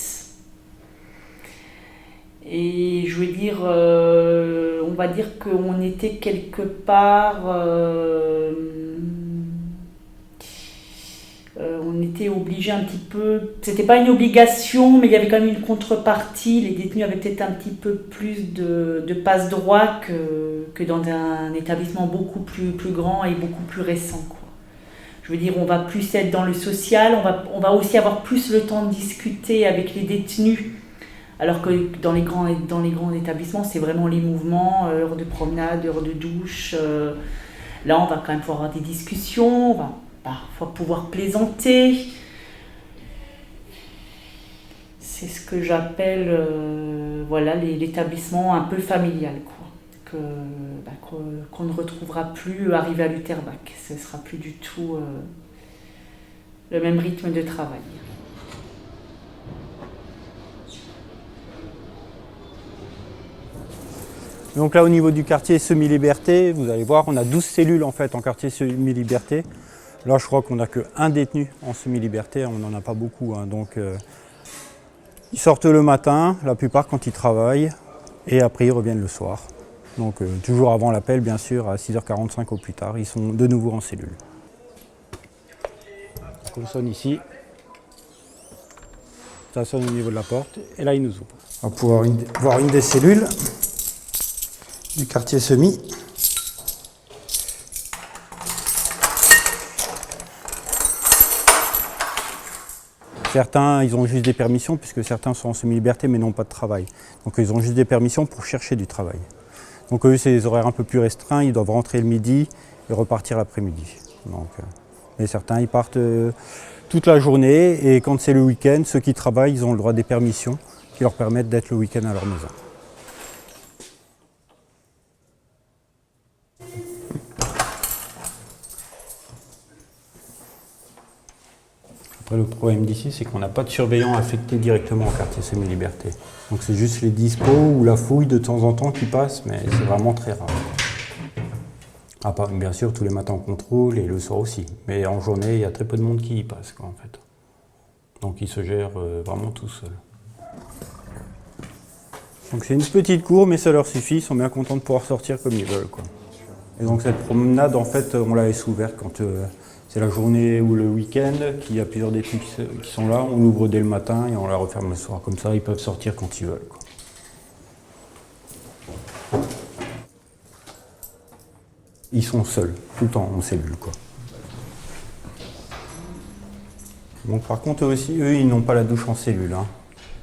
I: Et je veux dire, on va dire qu'on était quelque part... on était obligé un petit peu, c'était pas une obligation, mais il y avait quand même une contrepartie. Les détenus avaient peut-être un petit peu plus de passe-droit que dans un établissement beaucoup plus grand et beaucoup plus récent, quoi. Je veux dire, on va plus être dans le social, on va aussi avoir plus le temps de discuter avec les détenus, alors que dans les grands établissements, c'est vraiment les mouvements, heures de promenade, heures de douche. Là, on va quand même pouvoir avoir des discussions, on va parfois pouvoir plaisanter. C'est ce que j'appelle l'établissement un peu familial, quoi. Qu'on ne retrouvera plus arrivé à l'Uterbach. Ce ne sera plus du tout le même rythme de travail.
B: Donc là, au niveau du quartier semi-liberté, vous allez voir, on a 12 cellules en fait en quartier semi-liberté. Là, je crois qu'on n'a qu'un détenu en semi-liberté, on n'en a pas beaucoup. Hein. Donc, ils sortent le matin, la plupart quand ils travaillent, et après ils reviennent le soir. Donc toujours avant l'appel, bien sûr, à 6h45 au plus tard, ils sont de nouveau en cellule. Donc, on sonne ici, ça sonne au niveau de la porte, et là ils nous ouvrent. On va pouvoir voir une des cellules du quartier semi. Certains, ils ont juste des permissions, puisque certains sont en semi-liberté mais n'ont pas de travail. Donc ils ont juste des permissions pour chercher du travail. Donc eux, c'est des horaires un peu plus restreints, ils doivent rentrer le midi et repartir l'après-midi. Mais certains, ils partent toute la journée, et quand c'est le week-end, ceux qui travaillent, ils ont le droit des permissions qui leur permettent d'être le week-end à leur maison. Après, le problème d'ici, c'est qu'on n'a pas de surveillant affecté directement au quartier semi-liberté. Donc c'est juste les dispos ou la fouille de temps en temps qui passe, mais c'est vraiment très rare. À part, bien sûr, tous les matins on contrôle et le soir aussi. Mais en journée, il y a très peu de monde qui y passe, quoi, en fait. Donc ils se gèrent vraiment tout seuls. Donc c'est une petite cour, mais ça leur suffit, ils sont bien contents de pouvoir sortir comme ils veulent, quoi. Et donc cette promenade, en fait, on la laisse ouverte quand c'est la journée ou le week-end, qu'il y a plusieurs détenus qui sont là, on ouvre dès le matin et on la referme le soir. Comme ça, ils peuvent sortir quand ils veulent, quoi. Ils sont seuls, tout le temps en cellule, quoi. Donc par contre, eux aussi, ils n'ont pas la douche en cellule, hein.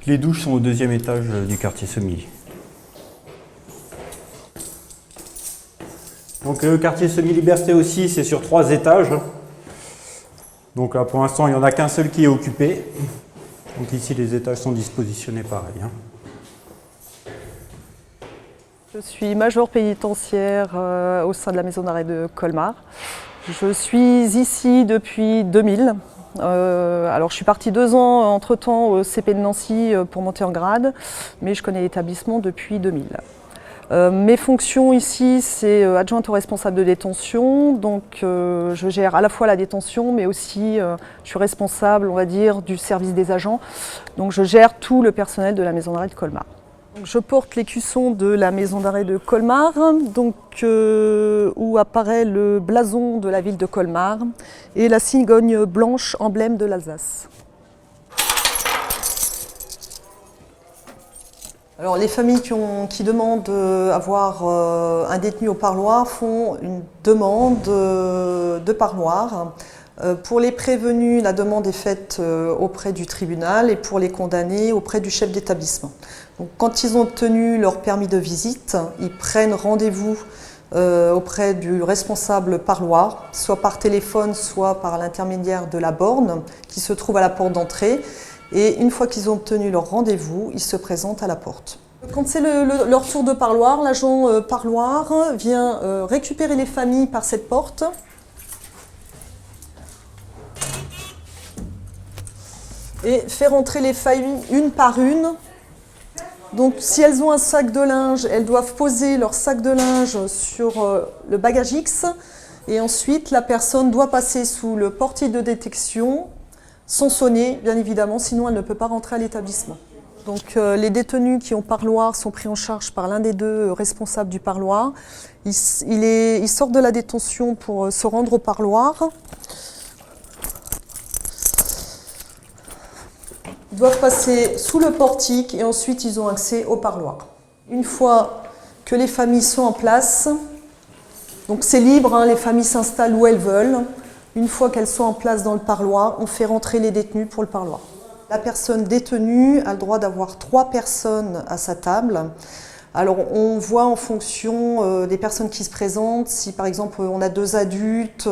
B: Les douches sont au 2e étage du quartier semi. Donc le quartier semi-liberté aussi, c'est sur 3 étages. Donc là, pour l'instant, il n'y en a qu'un seul qui est occupé. Donc ici, les étages sont dispositionnés pareil, hein.
J: Je suis major pénitentiaire au sein de la maison d'arrêt de Colmar. Je suis ici depuis 2000. Alors je suis partie 2 ans entre-temps au CP de Nancy pour monter en grade, mais je connais l'établissement depuis 2000. Mes fonctions ici, c'est adjointe au responsable de détention, donc je gère à la fois la détention, mais aussi je suis responsable, on va dire, du service des agents. Donc je gère tout le personnel de la maison d'arrêt de Colmar. Je porte l'écusson de la maison d'arrêt de Colmar, donc, où apparaît le blason de la ville de Colmar et la cigogne blanche, emblème de l'Alsace. Alors, les familles qui demandent avoir un détenu au parloir font une demande de parloir. Pour les prévenus, la demande est faite auprès du tribunal et pour les condamnés, auprès du chef d'établissement. Donc, quand ils ont obtenu leur permis de visite, ils prennent rendez-vous auprès du responsable parloir, soit par téléphone, soit par l'intermédiaire de la borne qui se trouve à la porte d'entrée. Et une fois qu'ils ont obtenu leur rendez-vous, ils se présentent à la porte. Quand c'est leur tour de parloir, l'agent parloir vient récupérer les familles par cette porte. Et faire entrer les familles une par une. Donc si elles ont un sac de linge, elles doivent poser leur sac de linge sur le bagage X. Et ensuite, la personne doit passer sous le portier de détection, sans sonner, bien évidemment, sinon elle ne peut pas rentrer à l'établissement. Donc les détenus qui ont parloir sont pris en charge par l'un des 2 responsables du parloir. Ils sortent de la détention pour se rendre au parloir. Ils doivent passer sous le portique et ensuite ils ont accès au parloir. Une fois que les familles sont en place, donc c'est libre, hein, les familles s'installent où elles veulent. Une fois qu'elles sont en place dans le parloir, on fait rentrer les détenus pour le parloir. La personne détenue a le droit d'avoir 3 personnes à sa table. Alors on voit en fonction des personnes qui se présentent, si par exemple on a 2 adultes,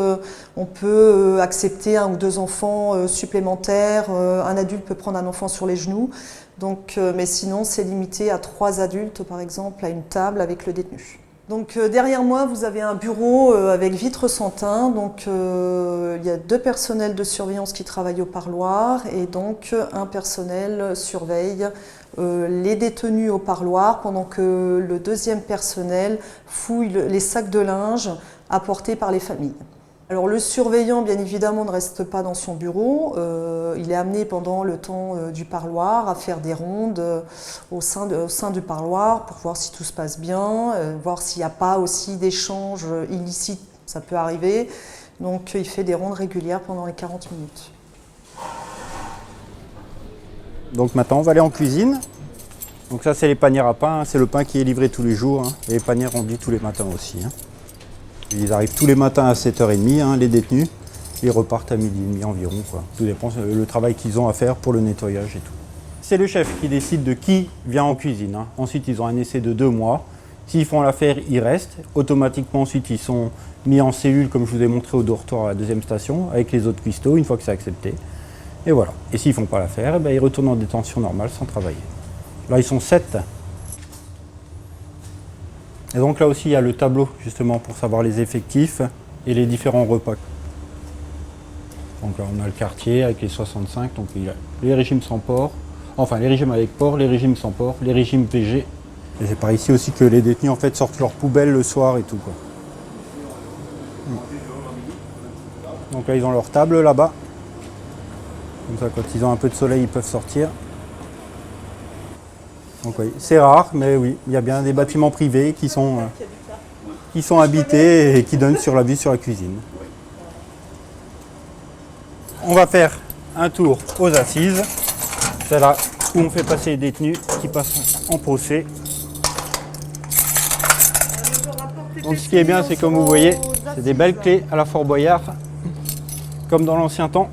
J: on peut accepter 1 ou 2 enfants supplémentaires, un adulte peut prendre un enfant sur les genoux, donc, mais sinon c'est limité à 3 adultes par exemple à une table avec le détenu. Donc derrière moi, vous avez un bureau avec vitre sans teint. Donc il y a 2 personnels de surveillance qui travaillent au parloir et donc un personnel surveille les détenus au parloir pendant que le 2e personnel fouille les sacs de linge apportés par les familles. Alors le surveillant, bien évidemment, ne reste pas dans son bureau. Il est amené pendant le temps du parloir à faire des rondes au sein du parloir pour voir si tout se passe bien, voir s'il n'y a pas aussi d'échanges illicites, ça peut arriver. Donc il fait des rondes régulières pendant les 40 minutes.
B: Donc maintenant on va aller en cuisine. Donc ça c'est les panières à pain, c'est le pain qui est livré tous les jours. Et les panières rendues tous les matins aussi. Ils arrivent tous les matins à 7h30, les détenus. Ils repartent à 12h30 environ. Tout dépend le travail qu'ils ont à faire pour le nettoyage et tout. C'est le chef qui décide de qui vient en cuisine. Ensuite ils ont un essai de 2 mois. S'ils font l'affaire, ils restent. Automatiquement ensuite ils sont mis en cellule comme je vous ai montré au dortoir à la 2e station avec les autres cuistots une fois que c'est accepté. Et voilà. Et s'ils ne font pas l'affaire, ils retournent en détention normale sans travailler. Là ils sont 7. Et donc là aussi, il y a le tableau, justement, pour savoir les effectifs et les différents repas. Donc là, on a le quartier avec les 65, donc il y a les régimes sans porc, enfin les régimes avec porc, les régimes sans porc, les régimes VG. Et c'est par ici aussi que les détenus, en fait, sortent leurs poubelles le soir et tout, quoi. Donc là, ils ont leur table là-bas. Comme ça, quand ils ont un peu de soleil, ils peuvent sortir. Donc oui, c'est rare, mais oui, il y a bien des bâtiments privés qui sont habités et qui donnent sur la vue sur la cuisine. On va faire un tour aux assises. C'est là où on fait passer les détenus qui passent en procès. Donc ce qui est bien, c'est comme vous voyez, c'est des belles clés à la Fort Boyard, comme dans l'ancien temps.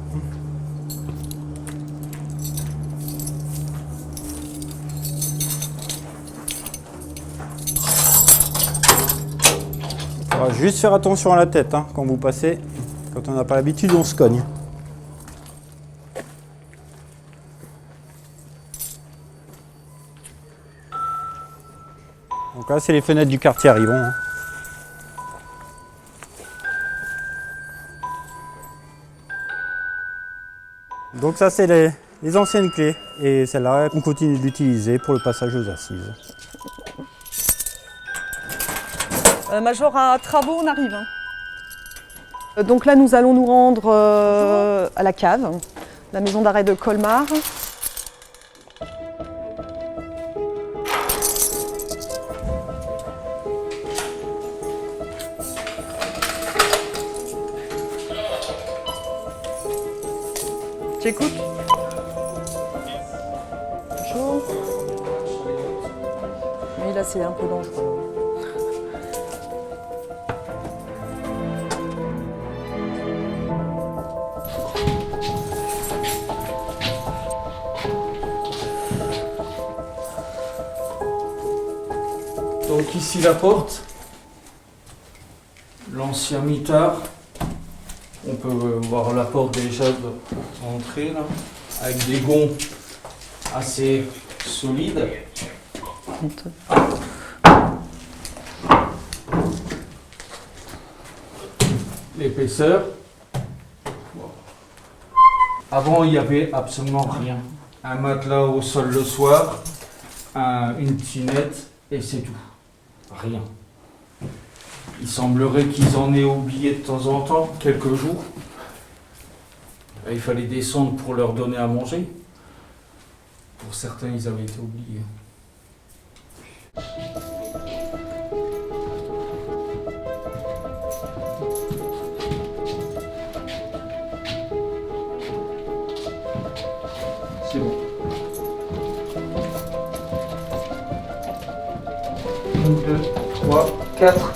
B: On va juste faire attention à la tête quand vous passez. Quand on n'a pas l'habitude, on se cogne. Donc là, c'est les fenêtres du quartier Arrivon. Donc ça, c'est les anciennes clés. Et celle-là, on continue d'utiliser pour le passage aux assises.
J: Major, à travaux, on arrive. Donc là, nous allons nous rendre à la cave, la maison d'arrêt de Colmar. Tu écoutes? Bonjour. Oui, là, c'est un peu dangereux.
A: Donc ici la porte, l'ancien mitard. On peut voir la porte déjà d'entrée là, avec des gonds assez solides. L'épaisseur. Avant il n'y avait absolument rien. Un matelas au sol le soir, une tinette et c'est tout. Rien. Il semblerait qu'ils en aient oublié de temps en temps, quelques jours. Il fallait descendre pour leur donner à manger. Pour certains, ils avaient été oubliés. C'est bon. 1, 2, 3, 4.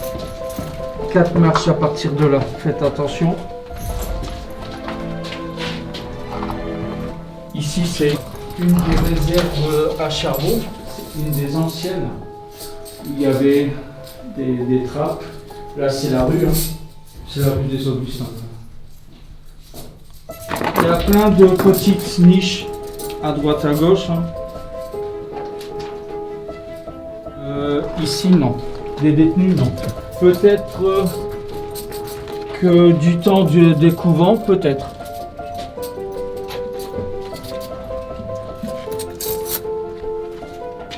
A: 4 marches à partir de là. Faites attention. Ici, c'est une des réserves à charbon, une des anciennes. Il y avait des trappes. Là, c'est la rue. C'est la rue des Augustins. Il y a plein de petites niches à droite à gauche. Ici, non.
K: des détenus, non. Peut-être que du temps des couvents, peut-être.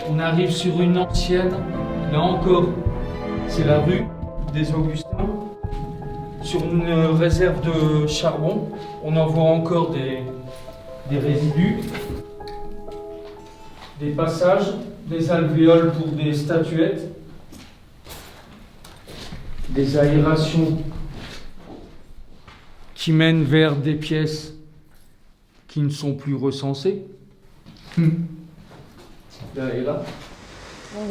K: On arrive sur une ancienne, là encore, c'est la rue des Augustins. Sur une réserve de charbon, on en voit encore des résidus, des passages, des alvéoles pour des statuettes, des aérations qui mènent vers des pièces qui ne sont plus recensées. Là et là.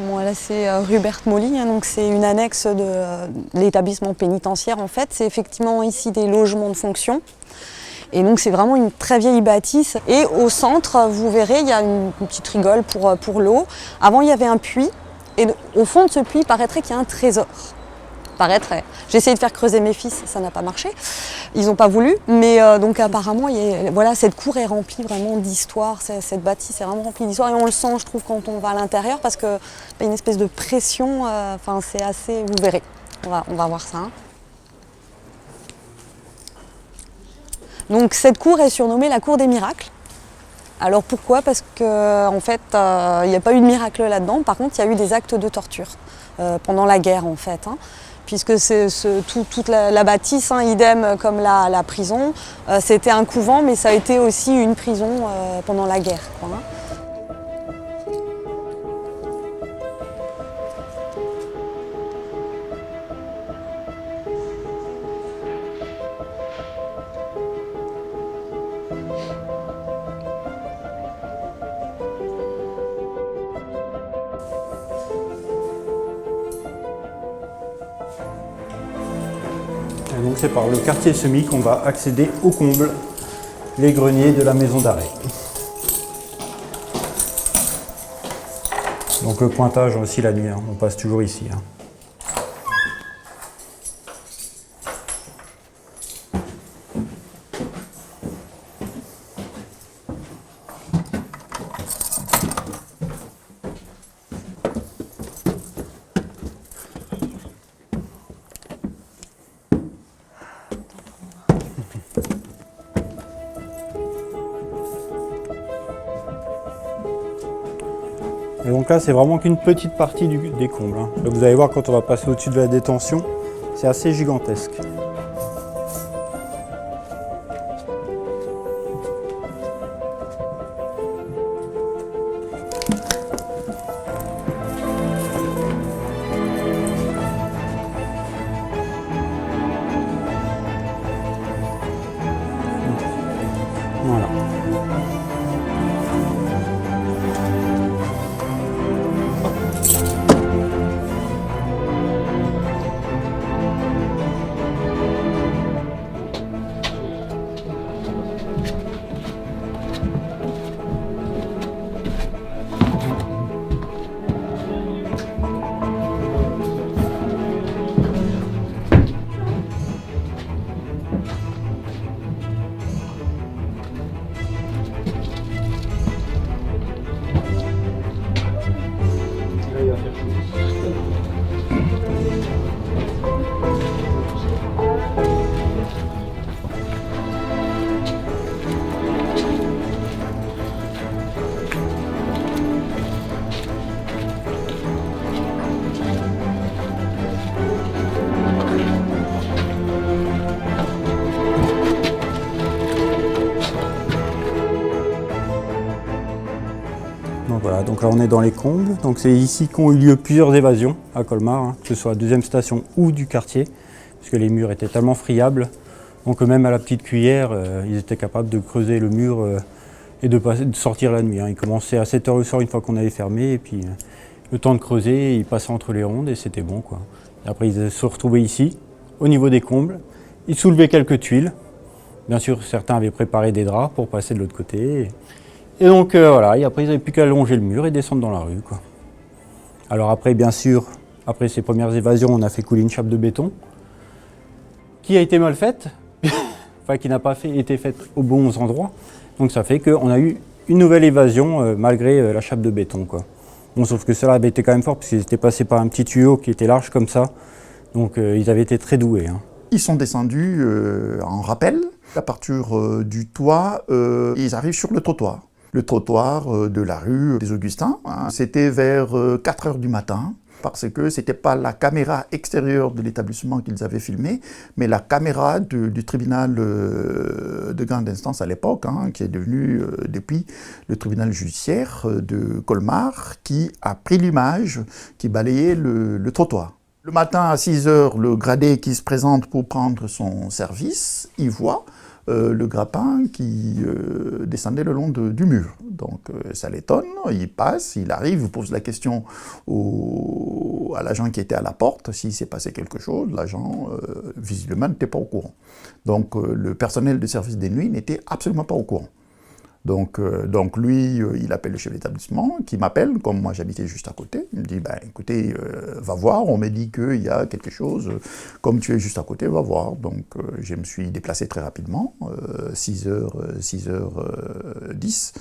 L: Bon, là c'est rue Berthe-Molly, donc c'est une annexe de l'établissement pénitentiaire en fait. C'est effectivement ici des logements de fonction. Et donc c'est vraiment une très vieille bâtisse. Et au centre, vous verrez, il y a une petite rigole pour l'eau. Avant il y avait un puits, et au fond de ce puits, il paraîtrait qu'il y a un trésor. Paraîtrait. J'ai essayé de faire creuser mes fils, ça n'a pas marché. Ils n'ont pas voulu, mais donc apparemment, voilà, cette cour est remplie vraiment d'histoire. Cette bâtisse est vraiment remplie d'histoire et on le sent, je trouve, quand on va à l'intérieur parce qu'il y a une espèce de pression. Enfin, c'est assez. Vous verrez. On va voir ça. Hein. Donc cette cour est surnommée la cour des miracles. Alors pourquoi? Parce qu'en fait, il n'y a pas eu de miracle là-dedans. Par contre, il y a eu des actes de torture pendant la guerre, en fait. Hein. Puisque toute la bâtisse, hein, idem comme la prison, c'était un couvent, mais ça a été aussi une prison pendant la guerre. Quoi, hein.
B: Et donc c'est par le quartier semi qu'on va accéder au comble, les greniers de la maison d'arrêt. Donc le pointage aussi la nuit, hein. On passe toujours ici. Hein. Et donc là, c'est vraiment qu'une petite partie des combles. Hein. Là, vous allez voir quand on va passer au-dessus de la détention, c'est assez gigantesque. Voilà. Donc voilà, donc là on est dans les combles. Donc c'est ici qu'ont eu lieu plusieurs évasions à Colmar, hein, que ce soit à la deuxième station ou du quartier, puisque les murs étaient tellement friables. Donc même à la petite cuillère, ils étaient capables de creuser le mur et de sortir la nuit. Hein. Ils commençaient à 7 h le soir une fois qu'on avait fermé, et puis le temps de creuser, ils passaient entre les rondes et c'était bon, quoi. Et après ils se retrouvaient ici, au niveau des combles. Ils soulevaient quelques tuiles. Bien sûr, certains avaient préparé des draps pour passer de l'autre côté. Et donc voilà, et après ils n'avaient plus qu'à longer le mur et descendre dans la rue, quoi. Alors après, bien sûr, après ces premières évasions, on a fait couler une chape de béton qui a été mal faite, enfin qui n'a pas été faite aux bons endroits. Donc ça fait qu'on a eu une nouvelle évasion malgré la chape de béton, quoi. Bon, sauf que ceux-là avait été quand même fort parce qu'ils étaient passés par un petit tuyau qui était large comme ça. Donc ils avaient été très doués. Hein.
M: Ils sont descendus en rappel. À partir du toit, ils arrivent sur le trottoir. Le trottoir de la rue des Augustins. Hein. C'était vers 4 heures du matin. Parce que ce n'était pas la caméra extérieure de l'établissement qu'ils avaient filmé, mais la caméra du tribunal de grande instance à l'époque, hein, qui est devenu depuis le tribunal judiciaire de Colmar, qui a pris l'image, qui balayait le trottoir. Le matin à 6 heures, le gradé qui se présente pour prendre son service, il voit le grappin qui descendait le long du mur. Donc ça l'étonne, il passe, il arrive, il pose la question à l'agent qui était à la porte, s'il s'est passé quelque chose, l'agent visiblement n'était pas au courant. Donc le personnel de service des nuits n'était absolument pas au courant. Donc lui, il appelle le chef d'établissement, qui m'appelle, comme moi j'habitais juste à côté. Il me dit, ben, écoutez, va voir, on m'a dit qu'il y a quelque chose, comme tu es juste à côté, va voir. Donc je me suis déplacé très rapidement, 6h10.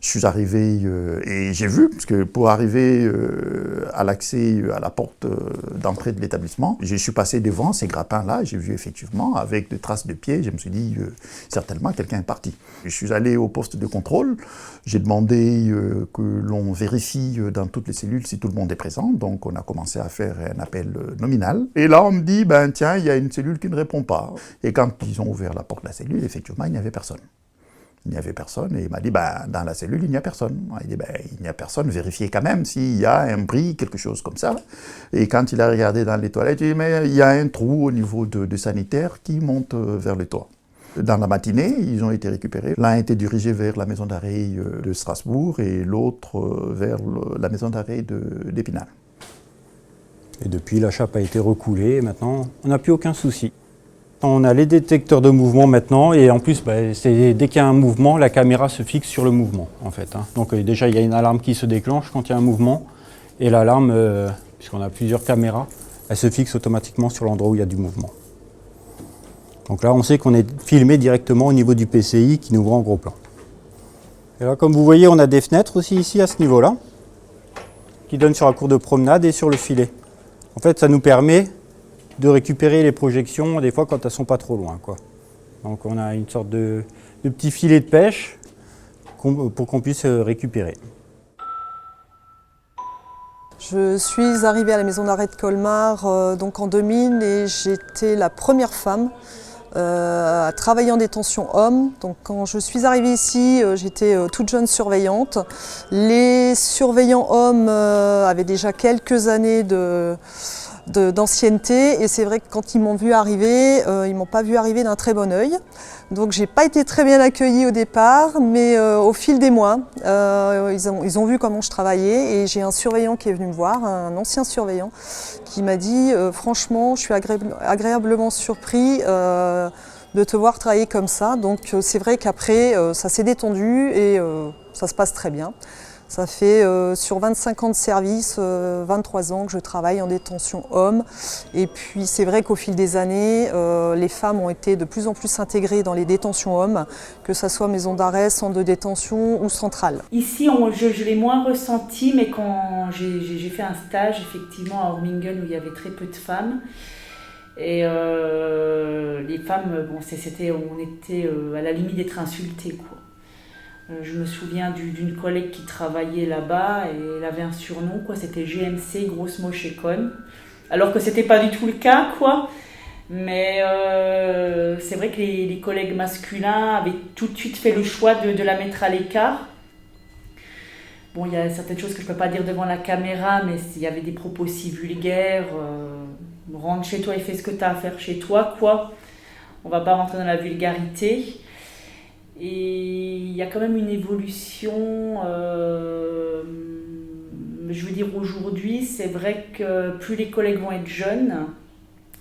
M: Je suis arrivé et j'ai vu, parce que pour arriver à l'accès à la porte d'entrée de l'établissement, je suis passé devant ces grappins-là, j'ai vu effectivement, avec des traces de pieds, je me suis dit, certainement quelqu'un est parti. Je suis allé au poste de contrôle, j'ai demandé que l'on vérifie dans toutes les cellules si tout le monde est présent, donc on a commencé à faire un appel nominal. Et là on me dit, ben tiens, il y a une cellule qui ne répond pas. Et quand ils ont ouvert la porte de la cellule, effectivement, il n'y avait personne. Il n'y avait personne et il m'a dit, ben, dans la cellule, il n'y a personne. Il dit, ben, il n'y a personne, vérifiez quand même s'il y a un bris, quelque chose comme ça. Et quand il a regardé dans les toilettes, il dit, mais il y a un trou au niveau de sanitaire qui monte vers le toit. Dans la matinée, ils ont été récupérés. L'un a été dirigé vers la maison d'arrêt de Strasbourg et l'autre vers la maison d'arrêt d'Épinal.
B: Et depuis, la chape a été recoulée et maintenant, on n'a plus aucun souci. On a les détecteurs de mouvement maintenant et en plus, dès qu'il y a un mouvement, la caméra se fixe sur le mouvement en fait. Hein. Donc déjà, il y a une alarme qui se déclenche quand il y a un mouvement et l'alarme, puisqu'on a plusieurs caméras, elle se fixe automatiquement sur l'endroit où il y a du mouvement. Donc là, on sait qu'on est filmé directement au niveau du PCI qui nous voit en gros plan. Et là, comme vous voyez, on a des fenêtres aussi ici à ce niveau-là qui donnent sur la cour de promenade et sur le filet. En fait, ça nous permet de récupérer les projections des fois quand elles ne sont pas trop loin, quoi. Donc on a une sorte de petit filet de pêche pour qu'on puisse récupérer.
J: Je suis arrivée à la maison d'arrêt de Colmar donc en 2000 et j'étais la première femme à travailler en détention homme. Donc quand je suis arrivée ici, j'étais toute jeune surveillante. Les surveillants hommes avaient déjà quelques années d'ancienneté et c'est vrai que quand ils m'ont vu arriver, ils m'ont pas vu arriver d'un très bon œil. Donc j'ai pas été très bien accueillie au départ, mais au fil des mois, ils ont vu comment je travaillais et j'ai un surveillant qui est venu me voir, un ancien surveillant, qui m'a dit franchement, je suis agréablement surpris de te voir travailler comme ça. Donc c'est vrai qu'après, ça s'est détendu et ça se passe très bien. Ça fait sur 25 ans de service, 23 ans que je travaille en détention homme. Et puis c'est vrai qu'au fil des années, les femmes ont été de plus en plus intégrées dans les détentions hommes, que ce soit maison d'arrêt, centre de détention ou centrale.
I: Ici, je l'ai moins ressenti, mais quand j'ai fait un stage effectivement à Ormingen où il y avait très peu de femmes. Et les femmes, on était à la limite d'être insultées, quoi. Je me souviens d'une collègue qui travaillait là-bas et elle avait un surnom, quoi, c'était GMC, grosse moche et conne. Alors que c'était pas du tout le cas, quoi. Mais c'est vrai que les collègues masculins avaient tout de suite fait le choix de la mettre à l'écart. Bon, il y a certaines choses que je peux pas dire devant la caméra, mais il y avait des propos si vulgaires. Rentre chez toi et fais ce que tu as à faire chez toi, quoi. On va pas rentrer dans la vulgarité. Et il y a quand même une évolution, je veux dire aujourd'hui, c'est vrai que plus les collègues vont être jeunes,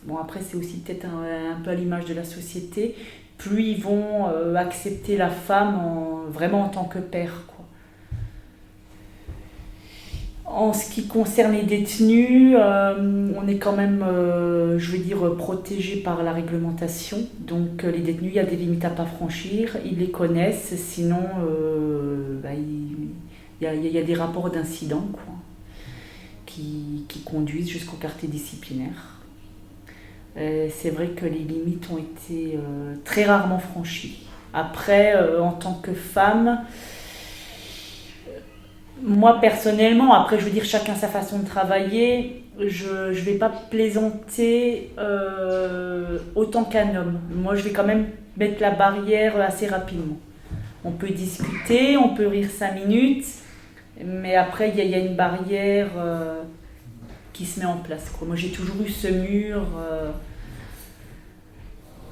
I: bon après c'est aussi peut-être un peu à l'image de la société, plus ils vont accepter la femme vraiment en tant que père, quoi. En ce qui concerne les détenus, on est quand même, je veux dire, protégé par la réglementation. Donc les détenus, il y a des limites à ne pas franchir, ils les connaissent, sinon il y a des rapports d'incidents, quoi. qui conduisent jusqu'au quartier disciplinaire. C'est vrai que les limites ont été très rarement franchies. Après, en tant que femme, moi personnellement, après je veux dire chacun sa façon de travailler, je ne vais pas plaisanter autant qu'un homme. Moi je vais quand même mettre la barrière assez rapidement. On peut discuter, on peut rire 5 minutes, mais après il y a une barrière qui se met en place, quoi. Moi j'ai toujours eu ce mur.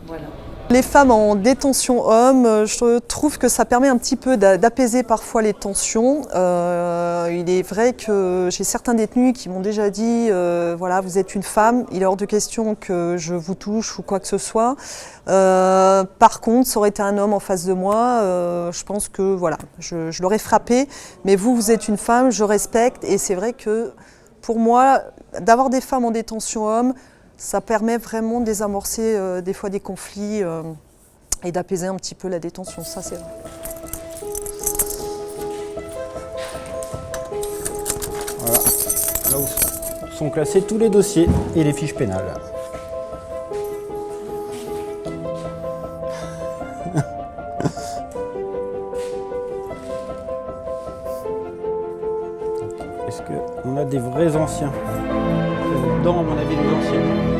I: Voilà.
J: Les femmes en détention homme, je trouve que ça permet un petit peu d'apaiser parfois les tensions. Il est vrai que j'ai certains détenus qui m'ont déjà dit voilà, vous êtes une femme, il est hors de question que je vous touche ou quoi que ce soit. Par contre, ça aurait été un homme en face de moi, je pense que voilà, je l'aurais frappé. Mais vous êtes une femme, je respecte. Et c'est vrai que pour moi, d'avoir des femmes en détention homme, ça permet vraiment de désamorcer des fois des conflits et d'apaiser un petit peu la détention, ça c'est vrai.
B: Voilà, là où sont classés tous les dossiers et les fiches pénales. Est-ce qu'on a des vrais anciens? Dedans, à mon avis, les anciens.